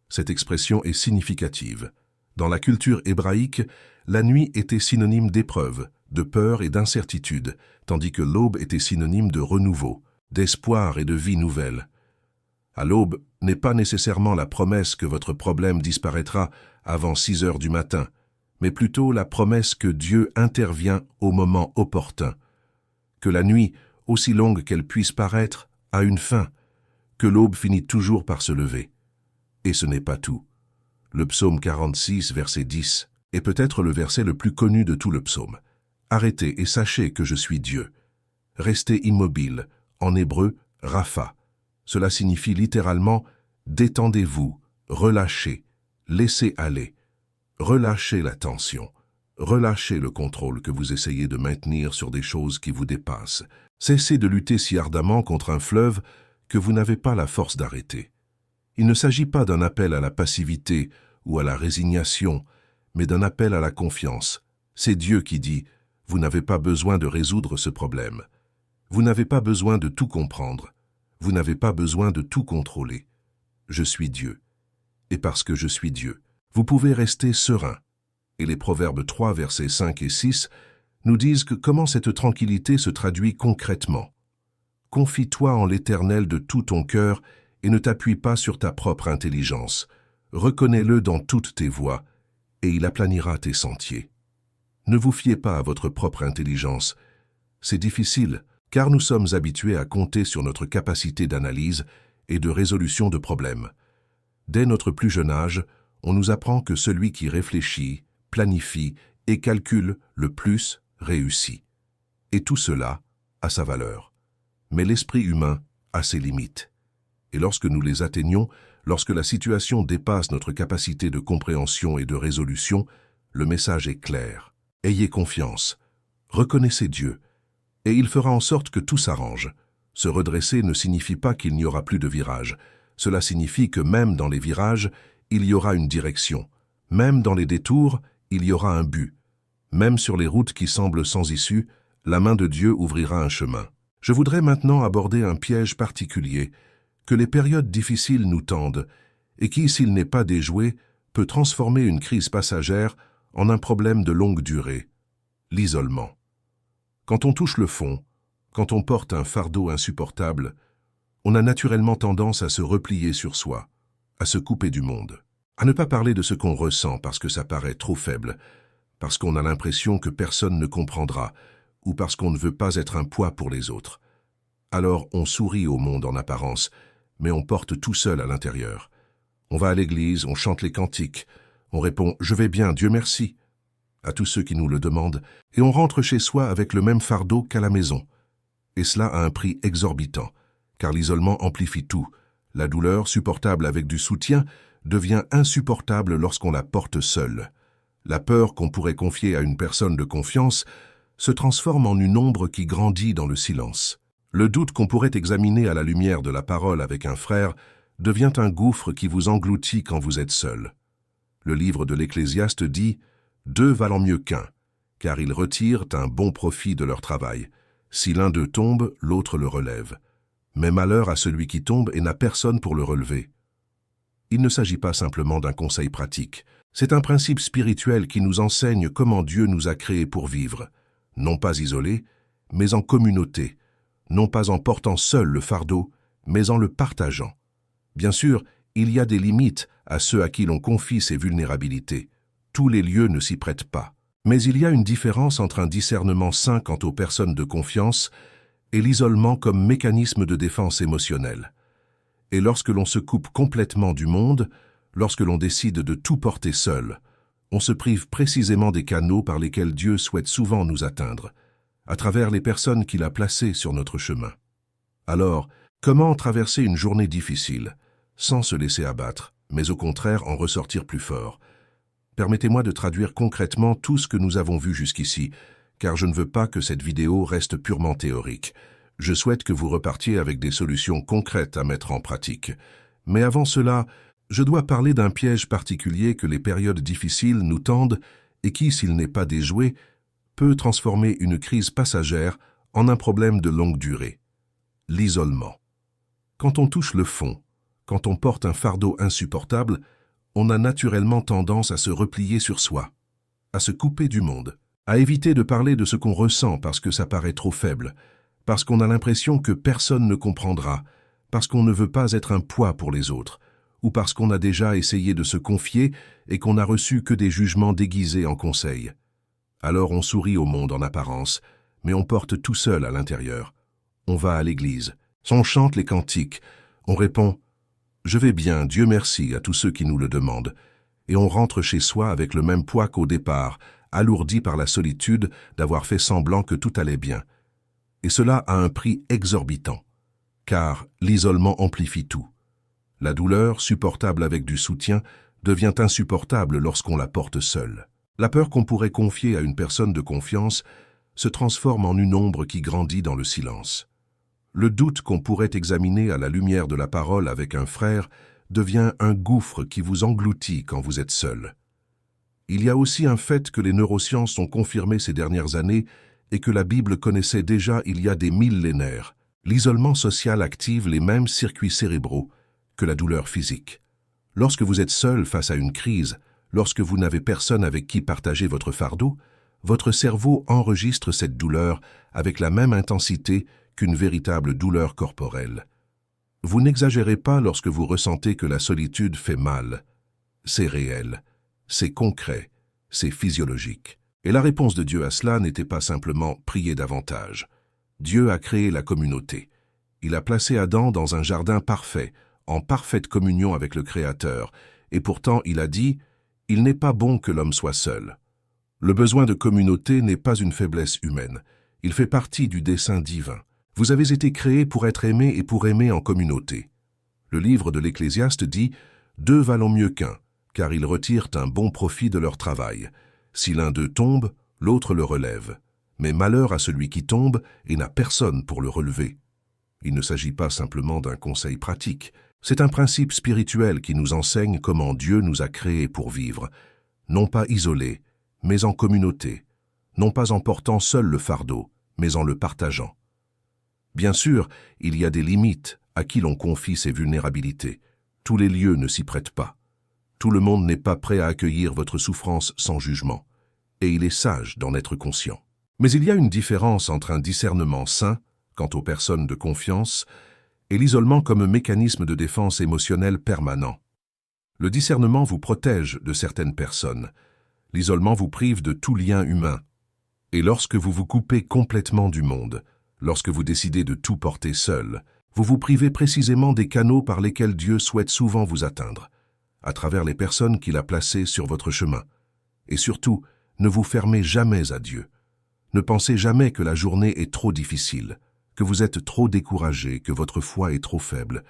Cette expression est significative. Dans la culture hébraïque, la nuit était synonyme d'épreuve, de peur et d'incertitude, tandis que l'aube était synonyme de renouveau, d'espoir et de vie nouvelle. À l'aube n'est pas nécessairement la promesse que votre problème disparaîtra avant 6 heures du matin, mais plutôt la promesse que Dieu intervient au moment opportun, que la nuit, aussi longue qu'elle puisse paraître, a une fin, que l'aube finit toujours par se lever. Et ce n'est pas tout. Le psaume 46, verset 10, est peut-être le verset le plus connu de tout le psaume. « Arrêtez et sachez que je suis Dieu. Restez immobile. » En hébreu, Rapha. Cela signifie littéralement « détendez-vous, relâchez, laissez aller ». Relâchez la tension, relâchez le contrôle que vous essayez de maintenir sur des choses qui vous dépassent. Cessez de lutter si ardemment contre un fleuve que vous n'avez pas la force d'arrêter. Il ne s'agit pas d'un appel à la passivité ou à la résignation, mais d'un appel à la confiance. C'est Dieu qui dit « Vous n'avez pas besoin de résoudre ce problème. Vous n'avez pas besoin de tout comprendre. Vous n'avez pas besoin de tout contrôler. Je suis Dieu. Et parce que je suis Dieu, vous pouvez rester serein. » Et les Proverbes 3, versets 5 et 6 nous disent que comment cette tranquillité se traduit concrètement. « Confie-toi en l'Éternel de tout ton cœur et ne t'appuie pas sur ta propre intelligence. Reconnais-le dans toutes tes voies, et il aplanira tes sentiers. » Ne vous fiez pas à votre propre intelligence. C'est difficile, car nous sommes habitués à compter sur notre capacité d'analyse et de résolution de problèmes. Dès notre plus jeune âge, on nous apprend que celui qui réfléchit, planifie et calcule le plus réussit. Et tout cela a sa valeur. Mais l'esprit humain a ses limites. Et lorsque nous les atteignons, lorsque la situation dépasse notre capacité de compréhension et de résolution, le message est clair. Ayez confiance. Reconnaissez Dieu. Et il fera en sorte que tout s'arrange. Se redresser ne signifie pas qu'il n'y aura plus de virages. Cela signifie que même dans les virages, il y aura une direction. Même dans les détours, il y aura un but. Même sur les routes qui semblent sans issue, la main de Dieu ouvrira un chemin. Je voudrais maintenant aborder un piège particulier que les périodes difficiles nous tendent et qui, s'il n'est pas déjoué, peut transformer une crise passagère en un problème de longue durée, l'isolement. Quand on touche le fond, quand on porte un fardeau insupportable, on a naturellement tendance à se replier sur soi, à se couper du monde, à ne pas parler de ce qu'on ressent parce que ça paraît trop faible, parce qu'on a l'impression que personne ne comprendra ou parce qu'on ne veut pas être un poids pour les autres. Alors on sourit au monde en apparence, mais on porte tout seul à l'intérieur. On va à l'église, on chante les cantiques, on répond « Je vais bien, Dieu merci » à tous ceux qui nous le demandent, et on rentre chez soi avec le même fardeau qu'à la maison. Et cela a un prix exorbitant, car l'isolement amplifie tout. La douleur, supportable avec du soutien, devient insupportable lorsqu'on la porte seule. La peur qu'on pourrait confier à une personne de confiance se transforme en une ombre qui grandit dans le silence. Le doute qu'on pourrait examiner à la lumière de la parole avec un frère devient un gouffre qui vous engloutit quand vous êtes seul. Le livre de l'Ecclésiaste dit « Deux valent mieux qu'un, car ils retirent un bon profit de leur travail. Si l'un d'eux tombe, l'autre le relève. Mais malheur à celui qui tombe et n'a personne pour le relever. » Il ne s'agit pas simplement d'un conseil pratique. C'est un principe spirituel qui nous enseigne comment Dieu nous a créés pour vivre, non pas isolés, mais en communauté, non pas en portant seul le fardeau, mais en le partageant. Bien sûr, il y a des limites à ceux à qui l'on confie ses vulnérabilités. Tous les lieux ne s'y prêtent pas. Mais il y a une différence entre un discernement sain quant aux personnes de confiance et l'isolement comme mécanisme de défense émotionnelle. Et lorsque l'on se coupe complètement du monde, lorsque l'on décide de tout porter seul, on se prive précisément des canaux par lesquels Dieu souhaite souvent nous atteindre, à travers les personnes qu'il a placées sur notre chemin. Alors, comment traverser une journée difficile, sans se laisser abattre, mais au contraire en ressortir plus fort? Permettez-moi de traduire concrètement tout ce que nous avons vu jusqu'ici, car je ne veux pas que cette vidéo reste purement théorique. Je souhaite que vous repartiez avec des solutions concrètes à mettre en pratique. Mais avant cela, je dois parler d'un piège particulier que les périodes difficiles nous tendent et qui, s'il n'est pas déjoué, peut transformer une crise passagère en un problème de longue durée. L'isolement. Quand on touche le fond, quand on porte un fardeau insupportable, on a naturellement tendance à se replier sur soi, à se couper du monde, à éviter de parler de ce qu'on ressent parce que ça paraît trop faible, parce qu'on a l'impression que personne ne comprendra, parce qu'on ne veut pas être un poids pour les autres, ou parce qu'on a déjà essayé de se confier et qu'on n'a reçu que des jugements déguisés en conseils. Alors on sourit au monde en apparence, mais on porte tout seul à l'intérieur. On va à l'église, on chante les cantiques, on répond « Je vais bien, Dieu merci » à tous ceux qui nous le demandent, et on rentre chez soi avec le même poids qu'au départ, alourdi par la solitude d'avoir fait semblant que tout allait bien. Et cela a un prix exorbitant, car l'isolement amplifie tout. La douleur, supportable avec du soutien, devient insupportable lorsqu'on la porte seule. La peur qu'on pourrait confier à une personne de confiance se transforme en une ombre qui grandit dans le silence. Le doute qu'on pourrait examiner à la lumière de la parole avec un frère devient un gouffre qui vous engloutit quand vous êtes seul. Il y a aussi un fait que les neurosciences ont confirmé ces dernières années et que la Bible connaissait déjà il y a des millénaires. L'isolement social active les mêmes circuits cérébraux que la douleur physique. Lorsque vous êtes seul face à une crise, lorsque vous n'avez personne avec qui partager votre fardeau, votre cerveau enregistre cette douleur avec la même intensité qu'une véritable douleur corporelle. Vous n'exagérez pas lorsque vous ressentez que la solitude fait mal. C'est réel, c'est concret, c'est physiologique. Et la réponse de Dieu à cela n'était pas simplement prier davantage. Dieu a créé la communauté. Il a placé Adam dans un jardin parfait, en parfaite communion avec le Créateur, et pourtant il a dit « Il n'est pas bon que l'homme soit seul ». Le besoin de communauté n'est pas une faiblesse humaine, il fait partie du dessein divin. Vous avez été créés pour être aimés et pour aimer en communauté. Le livre de l'Ecclésiaste dit « Deux valent mieux qu'un, car ils retirent un bon profit de leur travail. Si l'un d'eux tombe, l'autre le relève. Mais malheur à celui qui tombe et n'a personne pour le relever. » Il ne s'agit pas simplement d'un conseil pratique. C'est un principe spirituel qui nous enseigne comment Dieu nous a créés pour vivre, non pas isolés, mais en communauté, non pas en portant seul le fardeau, mais en le partageant. Bien sûr, il y a des limites à qui l'on confie ses vulnérabilités. Tous les lieux ne s'y prêtent pas. Tout le monde n'est pas prêt à accueillir votre souffrance sans jugement, et il est sage d'en être conscient. Mais il y a une différence entre un discernement sain, quant aux personnes de confiance, et l'isolement comme mécanisme de défense émotionnelle permanent. Le discernement vous protège de certaines personnes. L'isolement vous prive de tout lien humain. Et lorsque vous vous coupez complètement du monde, lorsque vous décidez de tout porter seul, vous vous privez précisément des canaux par lesquels Dieu souhaite souvent vous atteindre, à travers les personnes qu'il a placées sur votre chemin. Et surtout, ne vous fermez jamais à Dieu. Ne pensez jamais que la journée est trop difficile, que vous êtes trop découragé, que votre foi est trop faible,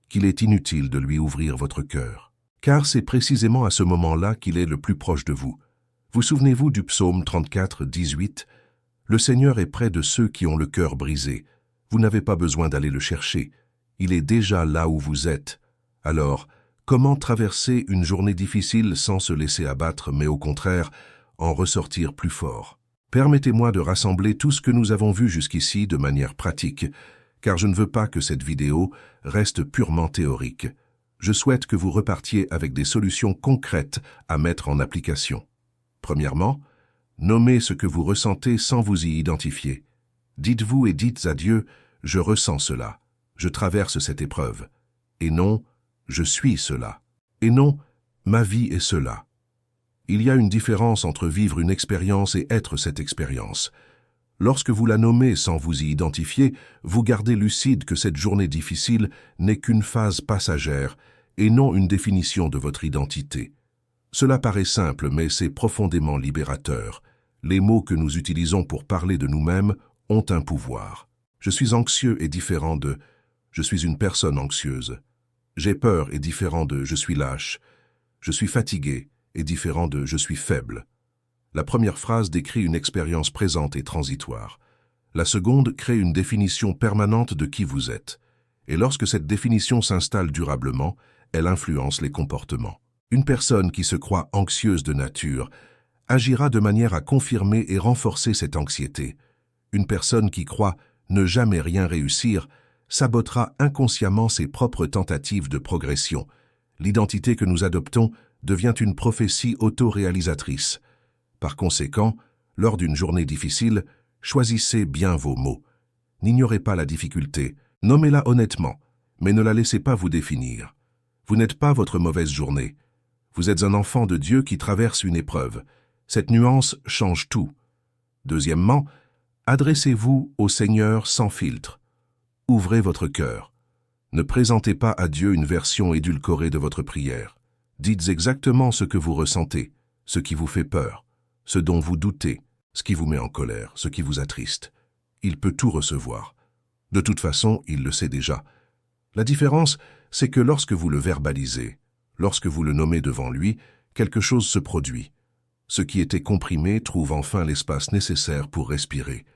qu'il est inutile de lui ouvrir votre cœur. Car c'est précisément à ce moment-là qu'il est le plus proche de vous. Vous souvenez-vous du psaume 34, 18 ? Le Seigneur est près de ceux qui ont le cœur brisé. Vous n'avez pas besoin d'aller le chercher. Il est déjà là où vous êtes. Alors, comment traverser une journée difficile sans se laisser abattre, mais au contraire, en ressortir plus fort? Permettez-moi de rassembler tout ce que nous avons vu jusqu'ici de manière pratique, car je ne veux pas que cette vidéo reste purement théorique. Je souhaite que vous repartiez avec des solutions concrètes à mettre en application. Premièrement, nommez ce que vous ressentez sans vous y identifier. Dites-vous et dites à Dieu, « Je ressens cela, je traverse cette épreuve. » Et non, « Je suis cela. » Et non, « Ma vie est cela. » Il y a une différence entre vivre une expérience et être cette expérience. Lorsque vous la nommez sans vous y identifier, vous gardez lucide que cette journée difficile n'est qu'une phase passagère et non une définition de votre identité. Cela paraît simple, mais c'est profondément libérateur. Les mots que nous utilisons pour parler de nous-mêmes ont un pouvoir. Je suis anxieux est différent de « je suis une personne anxieuse ». J'ai peur est différent de « je suis lâche ». Je suis fatigué est différent de « je suis faible ». La première phrase décrit une expérience présente et transitoire. La seconde crée une définition permanente de qui vous êtes. Et lorsque cette définition s'installe durablement, elle influence les comportements. Une personne qui se croit anxieuse de nature agira de manière à confirmer et renforcer cette anxiété. Une personne qui croit ne jamais rien réussir sabotera inconsciemment ses propres tentatives de progression. L'identité que nous adoptons devient une prophétie autoréalisatrice. Par conséquent, lors d'une journée difficile, choisissez bien vos mots. N'ignorez pas la difficulté, nommez-la honnêtement, mais ne la laissez pas vous définir. Vous n'êtes pas votre mauvaise journée. Vous êtes un enfant de Dieu qui traverse une épreuve. Cette nuance change tout. Deuxièmement, adressez-vous au Seigneur sans filtre. Ouvrez votre cœur. Ne présentez pas à Dieu une version édulcorée de votre prière. Dites exactement ce que vous ressentez, ce qui vous fait peur, ce dont vous doutez, ce qui vous met en colère, ce qui vous attriste. Il peut tout recevoir. De toute façon, il le sait déjà. La différence, c'est que lorsque vous le verbalisez, lorsque vous le nommez devant lui, quelque chose se produit. Ce qui était comprimé trouve enfin l'espace nécessaire pour respirer.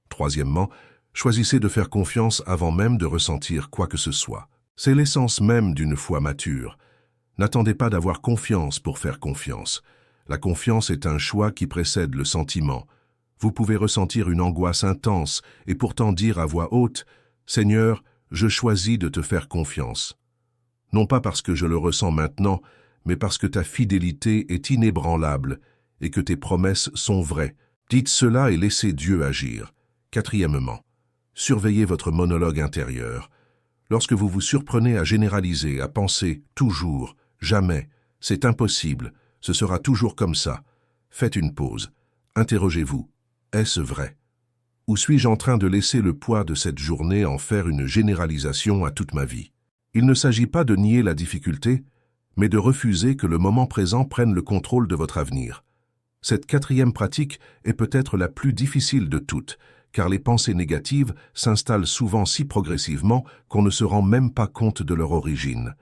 Troisièmement, choisissez de faire confiance avant même de ressentir quoi que ce soit. C'est l'essence même d'une foi mature. N'attendez pas d'avoir confiance pour faire confiance. La confiance est un choix qui précède le sentiment. Vous pouvez ressentir une angoisse intense et pourtant dire à voix haute « Seigneur, je choisis de te faire confiance. » Non pas parce que je le ressens maintenant, mais parce que ta fidélité est inébranlable et que tes promesses sont vraies. Dites cela et laissez Dieu agir. Quatrièmement, surveillez votre monologue intérieur. Lorsque vous vous surprenez à généraliser, à penser « toujours »,« jamais »,« c'est impossible », « ce sera toujours comme ça », faites une pause. Interrogez-vous. Est-ce vrai? Ou suis-je en train de laisser le poids de cette journée en faire une généralisation à toute ma vie? Il ne s'agit pas de nier la difficulté, mais de refuser que le moment présent prenne le contrôle de votre avenir. Cette quatrième pratique est peut-être la plus difficile de toutes, car les pensées négatives s'installent souvent si progressivement qu'on ne se rend même pas compte de leur origine.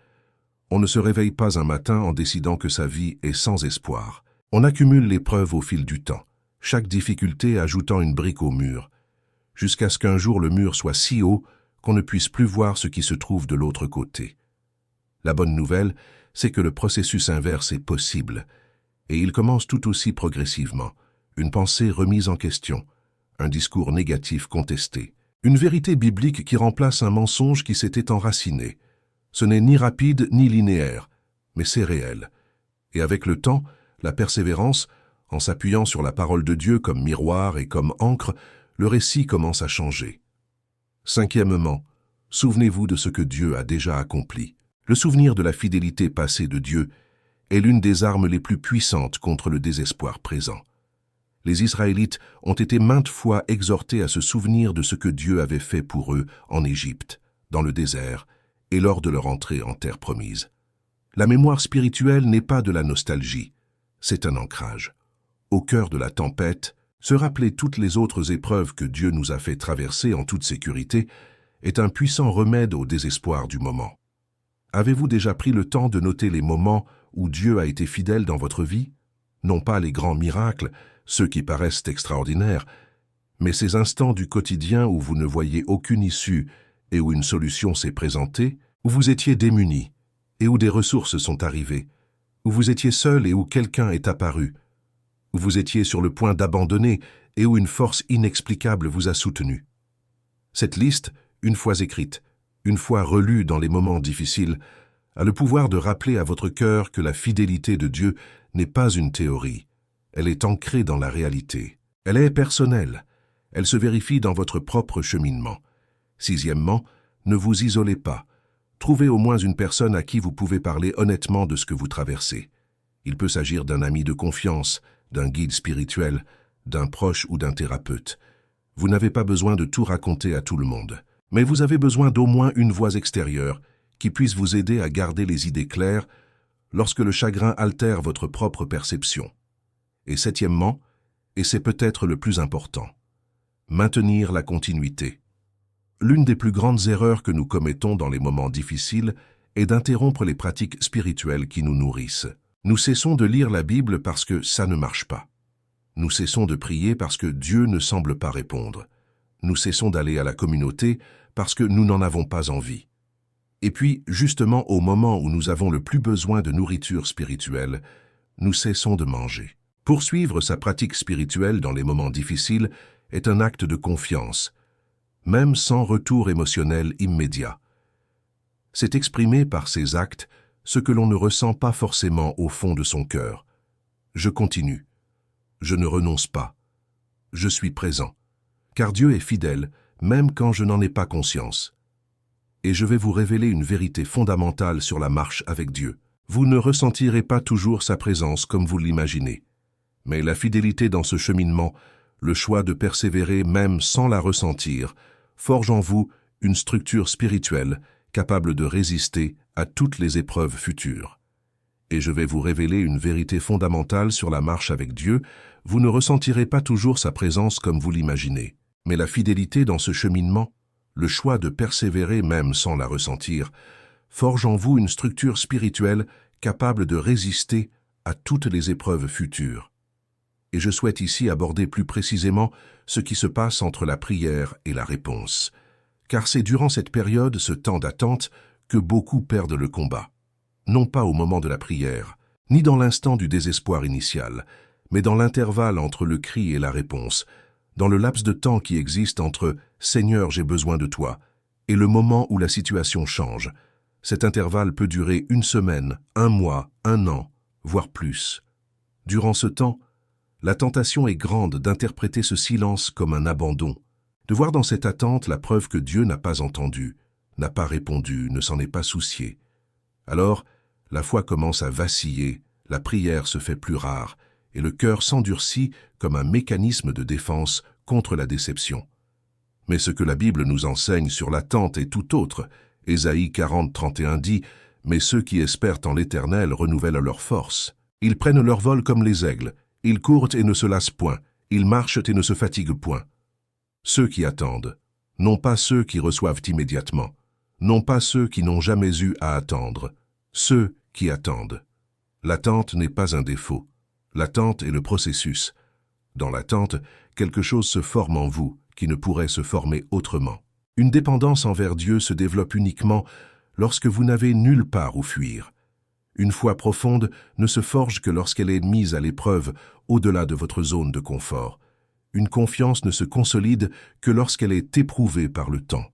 On ne se réveille pas un matin en décidant que sa vie est sans espoir. On accumule les preuves au fil du temps, chaque difficulté ajoutant une brique au mur, jusqu'à ce qu'un jour le mur soit si haut qu'on ne puisse plus voir ce qui se trouve de l'autre côté. La bonne nouvelle, c'est que le processus inverse est possible, et il commence tout aussi progressivement. Une pensée remise en question, un discours négatif contesté, une vérité biblique qui remplace un mensonge qui s'était enraciné. Ce n'est ni rapide ni linéaire, mais c'est réel. Et avec le temps, la persévérance, en s'appuyant sur la parole de Dieu comme miroir et comme encre, le récit commence à changer. Cinquièmement, souvenez-vous de ce que Dieu a déjà accompli. Le souvenir de la fidélité passée de Dieu est l'une des armes les plus puissantes contre le désespoir présent. Les Israélites ont été maintes fois exhortés à se souvenir de ce que Dieu avait fait pour eux en Égypte, dans le désert, et lors de leur entrée en terre promise. La mémoire spirituelle n'est pas de la nostalgie, c'est un ancrage. Au cœur de la tempête, se rappeler toutes les autres épreuves que Dieu nous a fait traverser en toute sécurité est un puissant remède au désespoir du moment. Avez-vous déjà pris le temps de noter les moments où Dieu a été fidèle dans votre vie? Non pas les grands miracles, ceux qui paraissent extraordinaires, Mais ces instants du quotidien où vous ne voyez aucune issue et où une solution s'est présentée, où vous étiez démunis et où des ressources sont arrivées, où vous étiez seul et où quelqu'un est apparu, où vous étiez sur le point d'abandonner et où une force inexplicable vous a soutenu. Cette liste, une fois écrite, une fois relue dans les moments difficiles, a le pouvoir de rappeler à votre cœur que la fidélité de Dieu n'est pas une théorie. Elle est ancrée dans la réalité. Elle est personnelle. Elle se vérifie dans votre propre cheminement. Sixièmement, ne vous isolez pas. Trouvez au moins une personne à qui vous pouvez parler honnêtement de ce que vous traversez. Il peut s'agir d'un ami de confiance, d'un guide spirituel, d'un proche ou d'un thérapeute. Vous n'avez pas besoin de tout raconter à tout le monde. Mais vous avez besoin d'au moins une voix extérieure qui puisse vous aider à garder les idées claires lorsque le chagrin altère votre propre perception. Et septièmement, et c'est peut-être le plus important, maintenir la continuité. L'une des plus grandes erreurs que nous commettons dans les moments difficiles est d'interrompre les pratiques spirituelles qui nous nourrissent. Nous cessons de lire la Bible parce que ça ne marche pas. Nous cessons de prier parce que Dieu ne semble pas répondre. Nous cessons d'aller à la communauté parce que nous n'en avons pas envie. Et puis, justement au moment où nous avons le plus besoin de nourriture spirituelle, nous cessons de manger. Poursuivre sa pratique spirituelle dans les moments difficiles est un acte de confiance, même sans retour émotionnel immédiat. C'est exprimer par ces actes ce que l'on ne ressent pas forcément au fond de son cœur. Je continue. Je ne renonce pas. Je suis présent. Car Dieu est fidèle, même quand je n'en ai pas conscience. Et je vais vous révéler une vérité fondamentale sur la marche avec Dieu. Vous ne ressentirez pas toujours sa présence comme vous l'imaginez. Mais la fidélité dans ce cheminement, le choix de persévérer même sans la ressentir, forge en vous une structure spirituelle capable de résister à toutes les épreuves futures. Et je vais vous révéler une vérité fondamentale sur la marche avec Dieu, vous ne ressentirez pas toujours sa présence comme vous l'imaginez. Mais la fidélité dans ce cheminement, le choix de persévérer même sans la ressentir, forge en vous une structure spirituelle capable de résister à toutes les épreuves futures. Et je souhaite ici aborder plus précisément ce qui se passe entre la prière et la réponse. Car c'est durant cette période, ce temps d'attente, que beaucoup perdent le combat. Non pas au moment de la prière, ni dans l'instant du désespoir initial, mais dans l'intervalle entre le cri et la réponse, dans le laps de temps qui existe entre « Seigneur, j'ai besoin de toi » et le moment où la situation change. Cet intervalle peut durer une semaine, un mois, un an, voire plus. Durant ce temps, la tentation est grande d'interpréter ce silence comme un abandon, de voir dans cette attente la preuve que Dieu n'a pas entendu, n'a pas répondu, ne s'en est pas soucié. Alors, la foi commence à vaciller, la prière se fait plus rare, et le cœur s'endurcit comme un mécanisme de défense contre la déception. Mais ce que la Bible nous enseigne sur l'attente est tout autre. Ésaïe 40, 31 dit « Mais ceux qui espèrent en l'Éternel renouvellent leur force. Ils prennent leur vol comme les aigles. Ils courent et ne se lassent point. Ils marchent et ne se fatiguent point. » Ceux qui attendent, non pas ceux qui reçoivent immédiatement, non pas ceux qui n'ont jamais eu à attendre, ceux qui attendent. L'attente n'est pas un défaut. L'attente est le processus. Dans l'attente, quelque chose se forme en vous qui ne pourrait se former autrement. Une dépendance envers Dieu se développe uniquement lorsque vous n'avez nulle part où fuir. Une foi profonde ne se forge que lorsqu'elle est mise à l'épreuve au-delà de votre zone de confort. Une confiance ne se consolide que lorsqu'elle est éprouvée par le temps.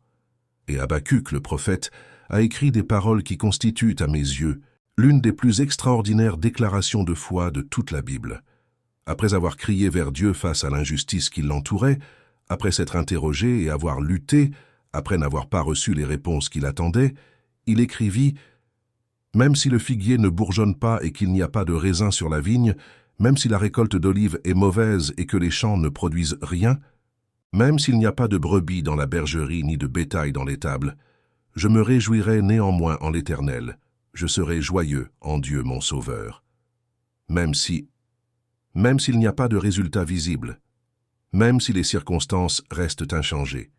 Et Habacuc, le prophète, a écrit des paroles qui constituent, à mes yeux, l'une des plus extraordinaires déclarations de foi de toute la Bible. Après avoir crié vers Dieu face à l'injustice qui l'entourait, après s'être interrogé et avoir lutté, après n'avoir pas reçu les réponses qu'il attendait, il écrivit « Même si le figuier ne bourgeonne pas et qu'il n'y a pas de raisin sur la vigne, même si la récolte d'olives est mauvaise et que les champs ne produisent rien, même s'il n'y a pas de brebis dans la bergerie ni de bétail dans l'étable, je me réjouirai néanmoins en l'Éternel, je serai joyeux en Dieu mon Sauveur. Même s'il n'y a pas de résultat visible, même si les circonstances restent inchangées,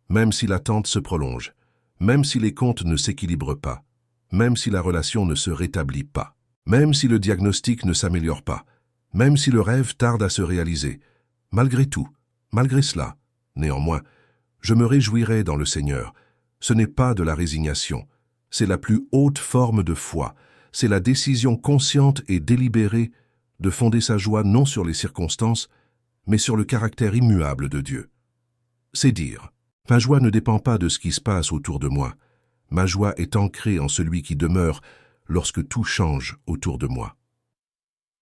même si l'attente se prolonge, même si les comptes ne s'équilibrent pas, même si la relation ne se rétablit pas, même si le diagnostic ne s'améliore pas, même si le rêve tarde à se réaliser, malgré tout, Malgré cela, néanmoins, je me réjouirai dans le Seigneur. Ce n'est pas de la résignation, c'est la plus haute forme de foi, c'est la décision consciente et délibérée de fonder sa joie non sur les circonstances, mais sur le caractère immuable de Dieu. C'est dire, ma joie ne dépend pas de ce qui se passe autour de moi, ma joie est ancrée en celui qui demeure lorsque tout change autour de moi.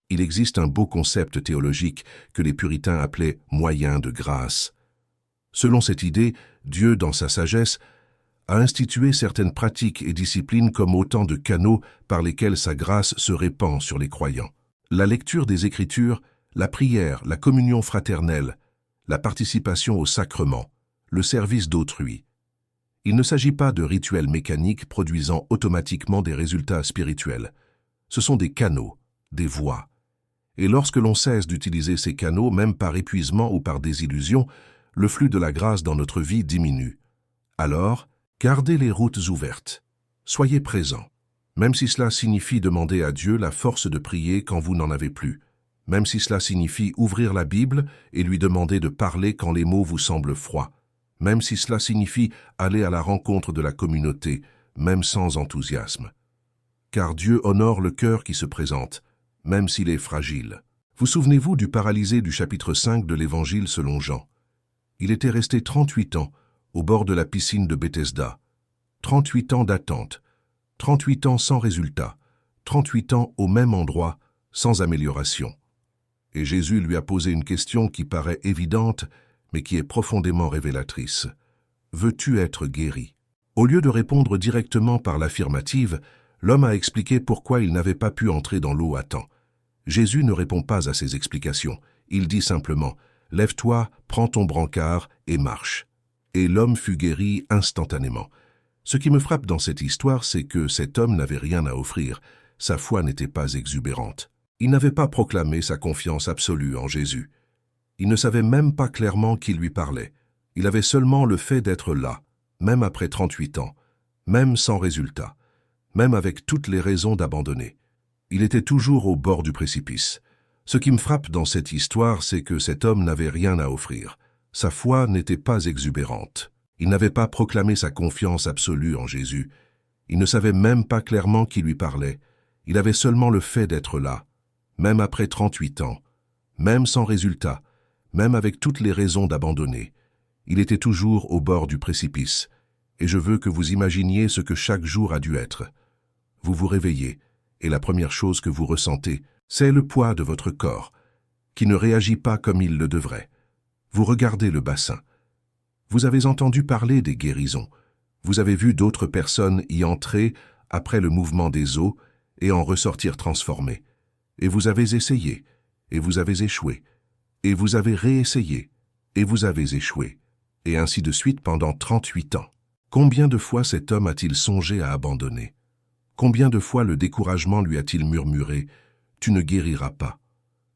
Il existe un beau concept théologique que les puritains appelaient « moyen de grâce ». Selon cette idée, Dieu, dans sa sagesse, a institué certaines pratiques et disciplines comme autant de canaux par lesquels sa grâce se répand sur les croyants. La lecture des Écritures, la prière, la communion fraternelle, la participation au sacrement, le service d'autrui. Il ne s'agit pas de rituels mécaniques produisant automatiquement des résultats spirituels. Ce sont des canaux, des voies. Et lorsque l'on cesse d'utiliser ces canaux, même par épuisement ou par désillusion, le flux de la grâce dans notre vie diminue. Alors, gardez les routes ouvertes. Soyez présents. Même si cela signifie demander à Dieu la force de prier quand vous n'en avez plus. Même si cela signifie ouvrir la Bible et lui demander de parler quand les mots vous semblent froids. Même si cela signifie aller à la rencontre de la communauté, même sans enthousiasme. Car Dieu honore le cœur qui se présente, même s'il est fragile. Vous souvenez-vous du paralysé du chapitre 5 de l'Évangile selon Jean? Il était resté 38 ans au bord de la piscine de Bethesda. 38 ans d'attente, 38 ans sans résultat, 38 ans au même endroit, sans amélioration. Et Jésus lui a posé une question qui paraît évidente, mais qui est profondément révélatrice. Veux-tu être guéri? Au lieu de répondre directement par l'affirmative, l'homme a expliqué pourquoi il n'avait pas pu entrer dans l'eau à temps. Jésus ne répond pas à ces explications. Il dit simplement « Lève-toi, prends ton brancard et marche ». Et l'homme fut guéri instantanément. Ce qui me frappe dans cette histoire, c'est que cet homme n'avait rien à offrir. Sa foi n'était pas exubérante. Il n'avait pas proclamé sa confiance absolue en Jésus. Il ne savait même pas clairement qui lui parlait. Il avait seulement le fait d'être là, même après 38 ans, même sans résultat, même avec toutes les raisons d'abandonner. Il était toujours au bord du précipice. Ce qui me frappe dans cette histoire, c'est que cet homme n'avait rien à offrir. Sa foi n'était pas exubérante. Il n'avait pas proclamé sa confiance absolue en Jésus. Il ne savait même pas clairement qui lui parlait. Il avait seulement le fait d'être là, même après 38 ans, même sans résultat, même avec toutes les raisons d'abandonner. Il était toujours au bord du précipice. Et je veux que vous imaginiez ce que chaque jour a dû être. Vous vous réveillez, et la première chose que vous ressentez, c'est le poids de votre corps, qui ne réagit pas comme il le devrait. Vous regardez le bassin. Vous avez entendu parler des guérisons. Vous avez vu d'autres personnes y entrer après le mouvement des eaux et en ressortir transformées. Et vous avez essayé, et vous avez échoué, et vous avez réessayé, et vous avez échoué, et ainsi de suite pendant 38 ans. Combien de fois cet homme a-t-il songé à abandonner? Combien de fois le découragement lui a-t-il murmuré « Tu ne guériras pas ».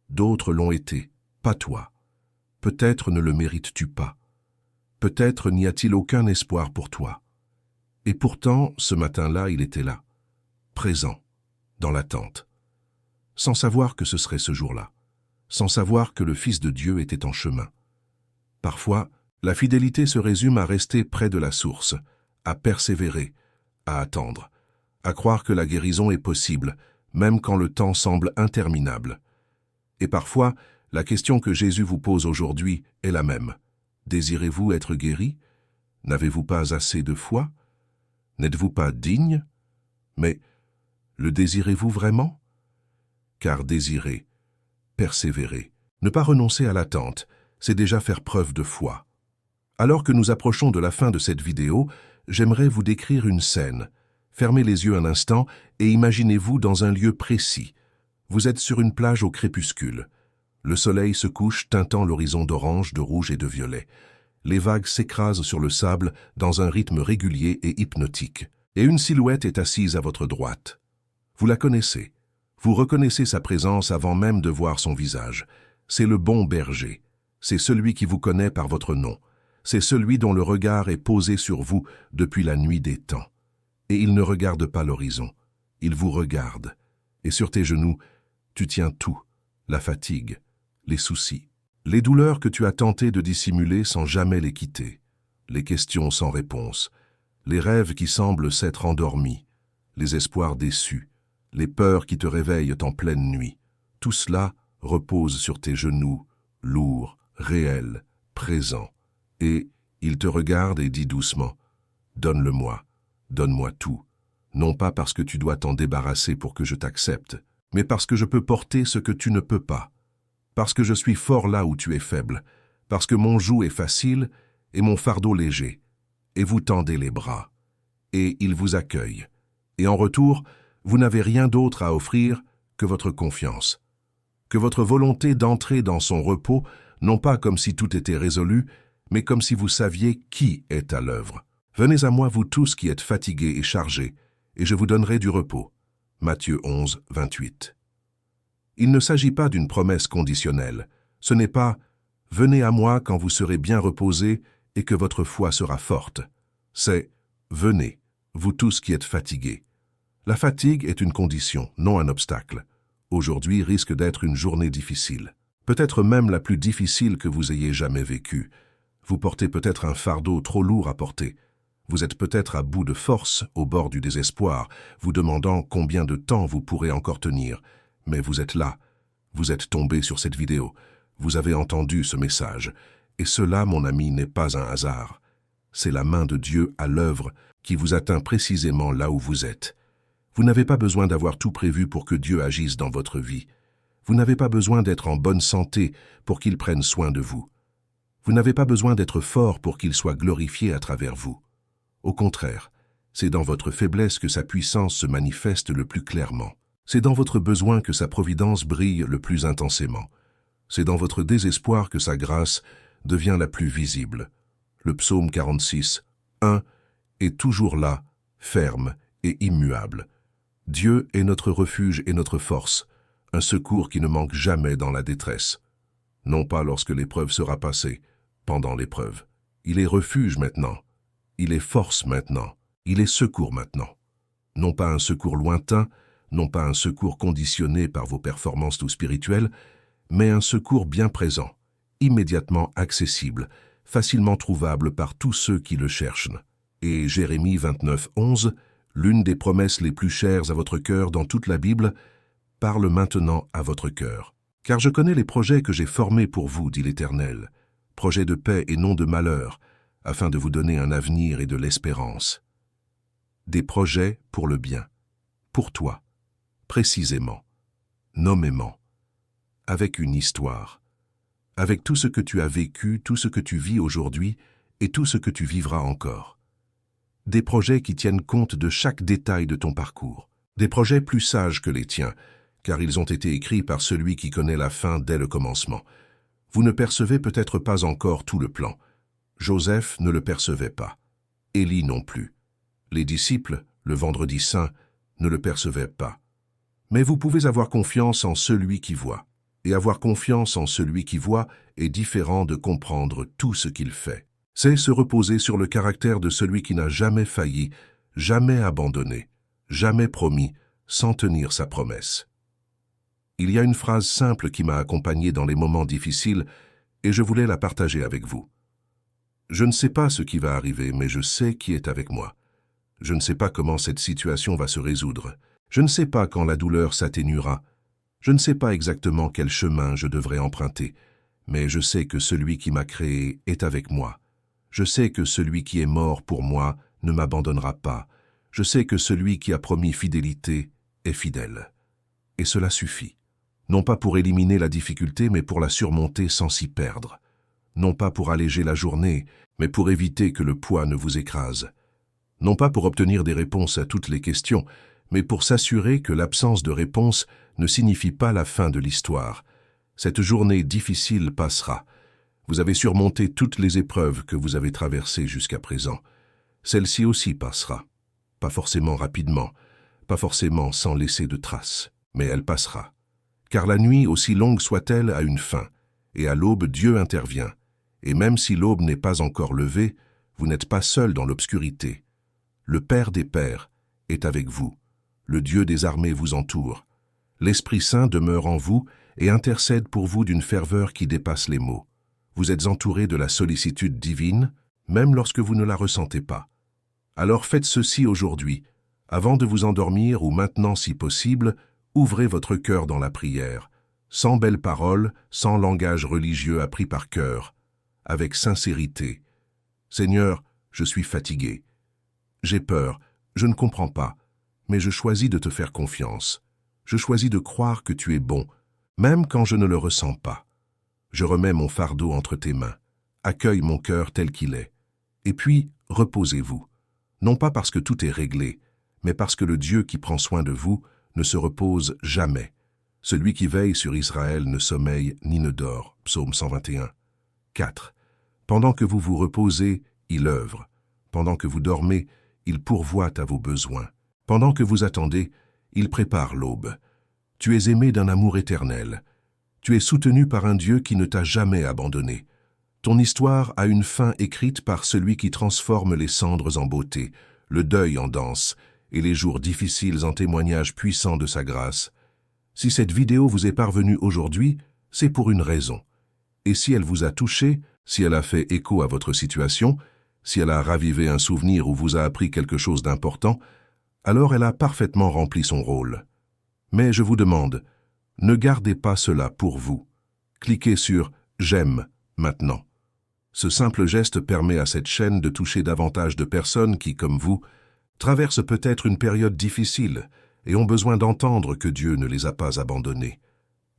D'autres l'ont été, pas toi. Peut-être ne le mérites-tu pas. Peut-être n'y a-t-il aucun espoir pour toi. Et pourtant, ce matin-là, il était là, présent, dans l'attente, sans savoir que ce serait ce jour-là, sans savoir que le Fils de Dieu était en chemin. Parfois, la fidélité se résume à rester près de la source, à persévérer, à attendre, à croire que la guérison est possible, même quand le temps semble interminable. Et parfois, la question que Jésus vous pose aujourd'hui est la même. Désirez-vous être guéri? N'avez-vous pas assez de foi? N'êtes-vous pas digne? Mais le désirez-vous vraiment? Car désirer, persévérer, ne pas renoncer à l'attente, c'est déjà faire preuve de foi. Alors que nous approchons de la fin de cette vidéo, j'aimerais vous décrire une scène. Fermez les yeux un instant et imaginez-vous dans un lieu précis. Vous êtes sur une plage au crépuscule. Le soleil se couche teintant l'horizon d'orange, de rouge et de violet. Les vagues s'écrasent sur le sable dans un rythme régulier et hypnotique. Et une silhouette est assise à votre droite. Vous la connaissez. Vous reconnaissez sa présence avant même de voir son visage. C'est le bon berger. C'est celui qui vous connaît par votre nom. C'est celui dont le regard est posé sur vous depuis la nuit des temps. Et il ne regarde pas l'horizon. Il vous regarde. Et sur tes genoux, tu tiens tout, la fatigue, les soucis. Les douleurs que tu as tenté de dissimuler sans jamais les quitter, les questions sans réponse, les rêves qui semblent s'être endormis, les espoirs déçus, les peurs qui te réveillent en pleine nuit, tout cela repose sur tes genoux, lourds, réels, présents, et il te regarde et dit doucement « Donne-le-moi, donne-moi tout, non pas parce que tu dois t'en débarrasser pour que je t'accepte, mais parce que je peux porter ce que tu ne peux pas, parce que je suis fort là où tu es faible, parce que mon joug est facile et mon fardeau léger, et vous tendez les bras, et il vous accueille, et en retour, vous n'avez rien d'autre à offrir que votre confiance, que votre volonté d'entrer dans son repos, non pas comme si tout était résolu, mais comme si vous saviez qui est à l'œuvre. Venez à moi, vous tous qui êtes fatigués et chargés, et je vous donnerai du repos. Matthieu 11, 28. Il ne s'agit pas d'une promesse conditionnelle. Ce n'est pas « Venez à moi quand vous serez bien reposés et que votre foi sera forte ». C'est « Venez, vous tous qui êtes fatigués ». La fatigue est une condition, non un obstacle. Aujourd'hui risque d'être une journée difficile, peut-être même la plus difficile que vous ayez jamais vécue. Vous portez peut-être un fardeau trop lourd à porter. Vous êtes peut-être à bout de force, au bord du désespoir, vous demandant combien de temps vous pourrez encore tenir. Mais vous êtes là, vous êtes tombé sur cette vidéo, vous avez entendu ce message. Et cela, mon ami, n'est pas un hasard. C'est la main de Dieu à l'œuvre qui vous atteint précisément là où vous êtes. Vous n'avez pas besoin d'avoir tout prévu pour que Dieu agisse dans votre vie. Vous n'avez pas besoin d'être en bonne santé pour qu'il prenne soin de vous. Vous n'avez pas besoin d'être fort pour qu'il soit glorifié à travers vous. Au contraire, c'est dans votre faiblesse que sa puissance se manifeste le plus clairement. C'est dans votre besoin que sa providence brille le plus intensément. C'est dans votre désespoir que sa grâce devient la plus visible. Le psaume 46, 1 est toujours là, ferme et immuable. Dieu est notre refuge et notre force, un secours qui ne manque jamais dans la détresse. Non pas lorsque l'épreuve sera passée, pendant l'épreuve. Il est refuge maintenant. Il est force maintenant. Il est secours maintenant. Non pas un secours lointain, non pas un secours conditionné par vos performances tout spirituelles, mais un secours bien présent, immédiatement accessible, facilement trouvable par tous ceux qui le cherchent. Et Jérémie 29, 11, l'une des promesses les plus chères à votre cœur dans toute la Bible, parle maintenant à votre cœur. Car je connais les projets que j'ai formés pour vous, dit l'Éternel, projets de paix et non de malheur, afin de vous donner un avenir et de l'espérance. Des projets pour le bien, pour toi, précisément, nommément, avec une histoire, avec tout ce que tu as vécu, tout ce que tu vis aujourd'hui et tout ce que tu vivras encore. Des projets qui tiennent compte de chaque détail de ton parcours, des projets plus sages que les tiens, car ils ont été écrits par celui qui connaît la fin dès le commencement. Vous ne percevez peut-être pas encore tout le plan. Joseph ne le percevait pas. Élie non plus. Les disciples, le vendredi saint, ne le percevaient pas. Mais vous pouvez avoir confiance en celui qui voit. Et avoir confiance en celui qui voit est différent de comprendre tout ce qu'il fait. C'est se reposer sur le caractère de celui qui n'a jamais failli, jamais abandonné, jamais promis, sans tenir sa promesse. Il y a une phrase simple qui m'a accompagné dans les moments difficiles et je voulais la partager avec vous. Je ne sais pas ce qui va arriver, mais je sais qui est avec moi. Je ne sais pas comment cette situation va se résoudre. Je ne sais pas quand la douleur s'atténuera. Je ne sais pas exactement quel chemin je devrais emprunter, mais je sais que celui qui m'a créé est avec moi. Je sais que celui qui est mort pour moi ne m'abandonnera pas. Je sais que celui qui a promis fidélité est fidèle. Et cela suffit. Non pas pour éliminer la difficulté, mais pour la surmonter sans s'y perdre. Non pas pour alléger la journée, mais pour éviter que le poids ne vous écrase. Non pas pour obtenir des réponses à toutes les questions, mais pour s'assurer que l'absence de réponse ne signifie pas la fin de l'histoire. Cette journée difficile passera. Vous avez surmonté toutes les épreuves que vous avez traversées jusqu'à présent. Celle-ci aussi passera. Pas forcément rapidement, pas forcément sans laisser de traces, mais elle passera. Car la nuit, aussi longue soit-elle, a une fin, et à l'aube Dieu intervient. Et même si l'aube n'est pas encore levée, vous n'êtes pas seul dans l'obscurité. Le Père des Pères est avec vous. Le Dieu des armées vous entoure. L'Esprit Saint demeure en vous et intercède pour vous d'une ferveur qui dépasse les mots. Vous êtes entouré de la sollicitude divine, même lorsque vous ne la ressentez pas. Alors faites ceci aujourd'hui. Avant de vous endormir ou maintenant si possible, ouvrez votre cœur dans la prière, sans belles paroles, sans langage religieux appris par cœur, avec sincérité. Seigneur, je suis fatigué. J'ai peur, je ne comprends pas, mais je choisis de te faire confiance. Je choisis de croire que tu es bon, même quand je ne le ressens pas. Je remets mon fardeau entre tes mains. Accueille mon cœur tel qu'il est. Et puis, reposez-vous. Non pas parce que tout est réglé, mais parce que le Dieu qui prend soin de vous ne se repose jamais. Celui qui veille sur Israël ne sommeille ni ne dort. Psaume 121. 4. Pendant que vous vous reposez, il œuvre. Pendant que vous dormez, il pourvoit à vos besoins. Pendant que vous attendez, il prépare l'aube. Tu es aimé d'un amour éternel. Tu es soutenu par un Dieu qui ne t'a jamais abandonné. Ton histoire a une fin écrite par celui qui transforme les cendres en beauté, le deuil en danse, et les jours difficiles en témoignages puissants de sa grâce. Si cette vidéo vous est parvenue aujourd'hui, c'est pour une raison. Et si elle vous a touché, si elle a fait écho à votre situation, si elle a ravivé un souvenir ou vous a appris quelque chose d'important, alors elle a parfaitement rempli son rôle. Mais je vous demande, ne gardez pas cela pour vous. Cliquez sur « J'aime » maintenant. Ce simple geste permet à cette chaîne de toucher davantage de personnes qui, comme vous, traversent peut-être une période difficile et ont besoin d'entendre que Dieu ne les a pas abandonnés.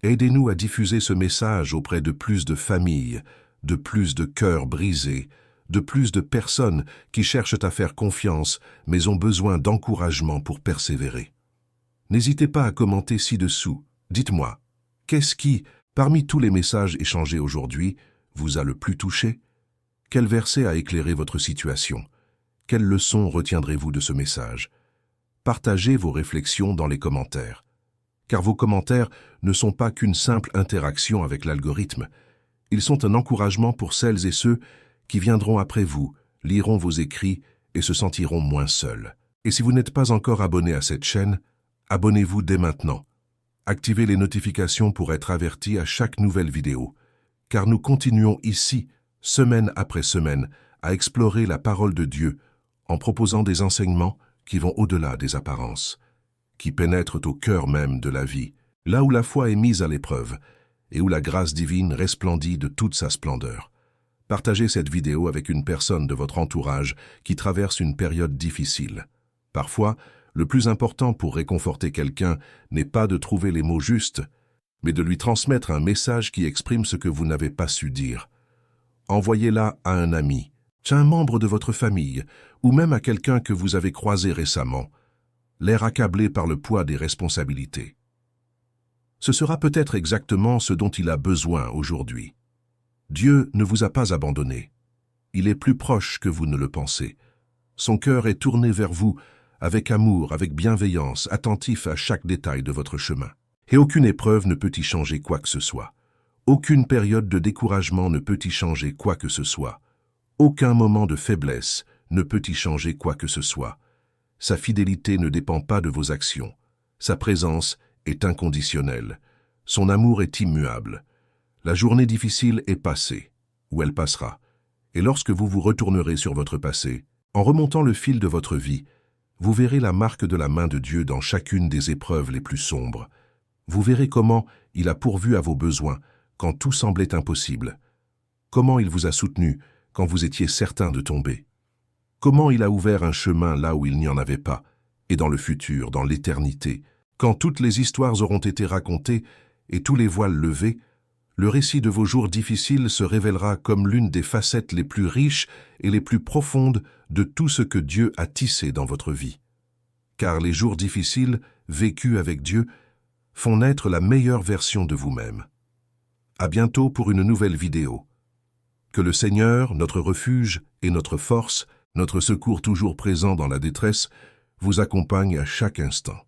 Aidez-nous à diffuser ce message auprès de plus de familles, de plus de cœurs brisés, de plus de personnes qui cherchent à faire confiance mais ont besoin d'encouragement pour persévérer. N'hésitez pas à commenter ci-dessous. Dites-moi, qu'est-ce qui, parmi tous les messages échangés aujourd'hui, vous a le plus touché? Quel verset a éclairé votre situation? Quelle leçon retiendrez-vous de ce message? Partagez vos réflexions dans les commentaires. Car vos commentaires ne sont pas qu'une simple interaction avec l'algorithme. Ils sont un encouragement pour celles et ceux qui viendront après vous, liront vos écrits et se sentiront moins seuls. Et si vous n'êtes pas encore abonné à cette chaîne, abonnez-vous dès maintenant. Activez les notifications pour être averti à chaque nouvelle vidéo, car nous continuons ici, semaine après semaine, à explorer la parole de Dieu en proposant des enseignements qui vont au-delà des apparences, qui pénètrent au cœur même de la vie, là où la foi est mise à l'épreuve et où la grâce divine resplendit de toute sa splendeur. Partagez cette vidéo avec une personne de votre entourage qui traverse une période difficile. Parfois, le plus important pour réconforter quelqu'un n'est pas de trouver les mots justes, mais de lui transmettre un message qui exprime ce que vous n'avez pas su dire. Envoyez-la à un ami, à un membre de votre famille, ou même à quelqu'un que vous avez croisé récemment, l'air accablé par le poids des responsabilités. Ce sera peut-être exactement ce dont il a besoin aujourd'hui. Dieu ne vous a pas abandonné. Il est plus proche que vous ne le pensez. Son cœur est tourné vers vous, avec amour, avec bienveillance, attentif à chaque détail de votre chemin. Et aucune épreuve ne peut y changer quoi que ce soit. Aucune période de découragement ne peut y changer quoi que ce soit. Aucun moment de faiblesse ne peut y changer quoi que ce soit. Sa fidélité ne dépend pas de vos actions. Sa présence est inconditionnelle. Son amour est immuable. La journée difficile est passée, ou elle passera. Et lorsque vous vous retournerez sur votre passé, en remontant le fil de votre vie, vous verrez la marque de la main de Dieu dans chacune des épreuves les plus sombres. Vous verrez comment il a pourvu à vos besoins quand tout semblait impossible. Comment il vous a soutenu quand vous étiez certain de tomber. Comment il a ouvert un chemin là où il n'y en avait pas, et dans le futur, dans l'éternité, quand toutes les histoires auront été racontées et tous les voiles levés, le récit de vos jours difficiles se révélera comme l'une des facettes les plus riches et les plus profondes de tout ce que Dieu a tissé dans votre vie. Car les jours difficiles, vécus avec Dieu, font naître la meilleure version de vous-même. À bientôt pour une nouvelle vidéo. Que le Seigneur, notre refuge et notre force, notre secours toujours présent dans la détresse, vous accompagne à chaque instant.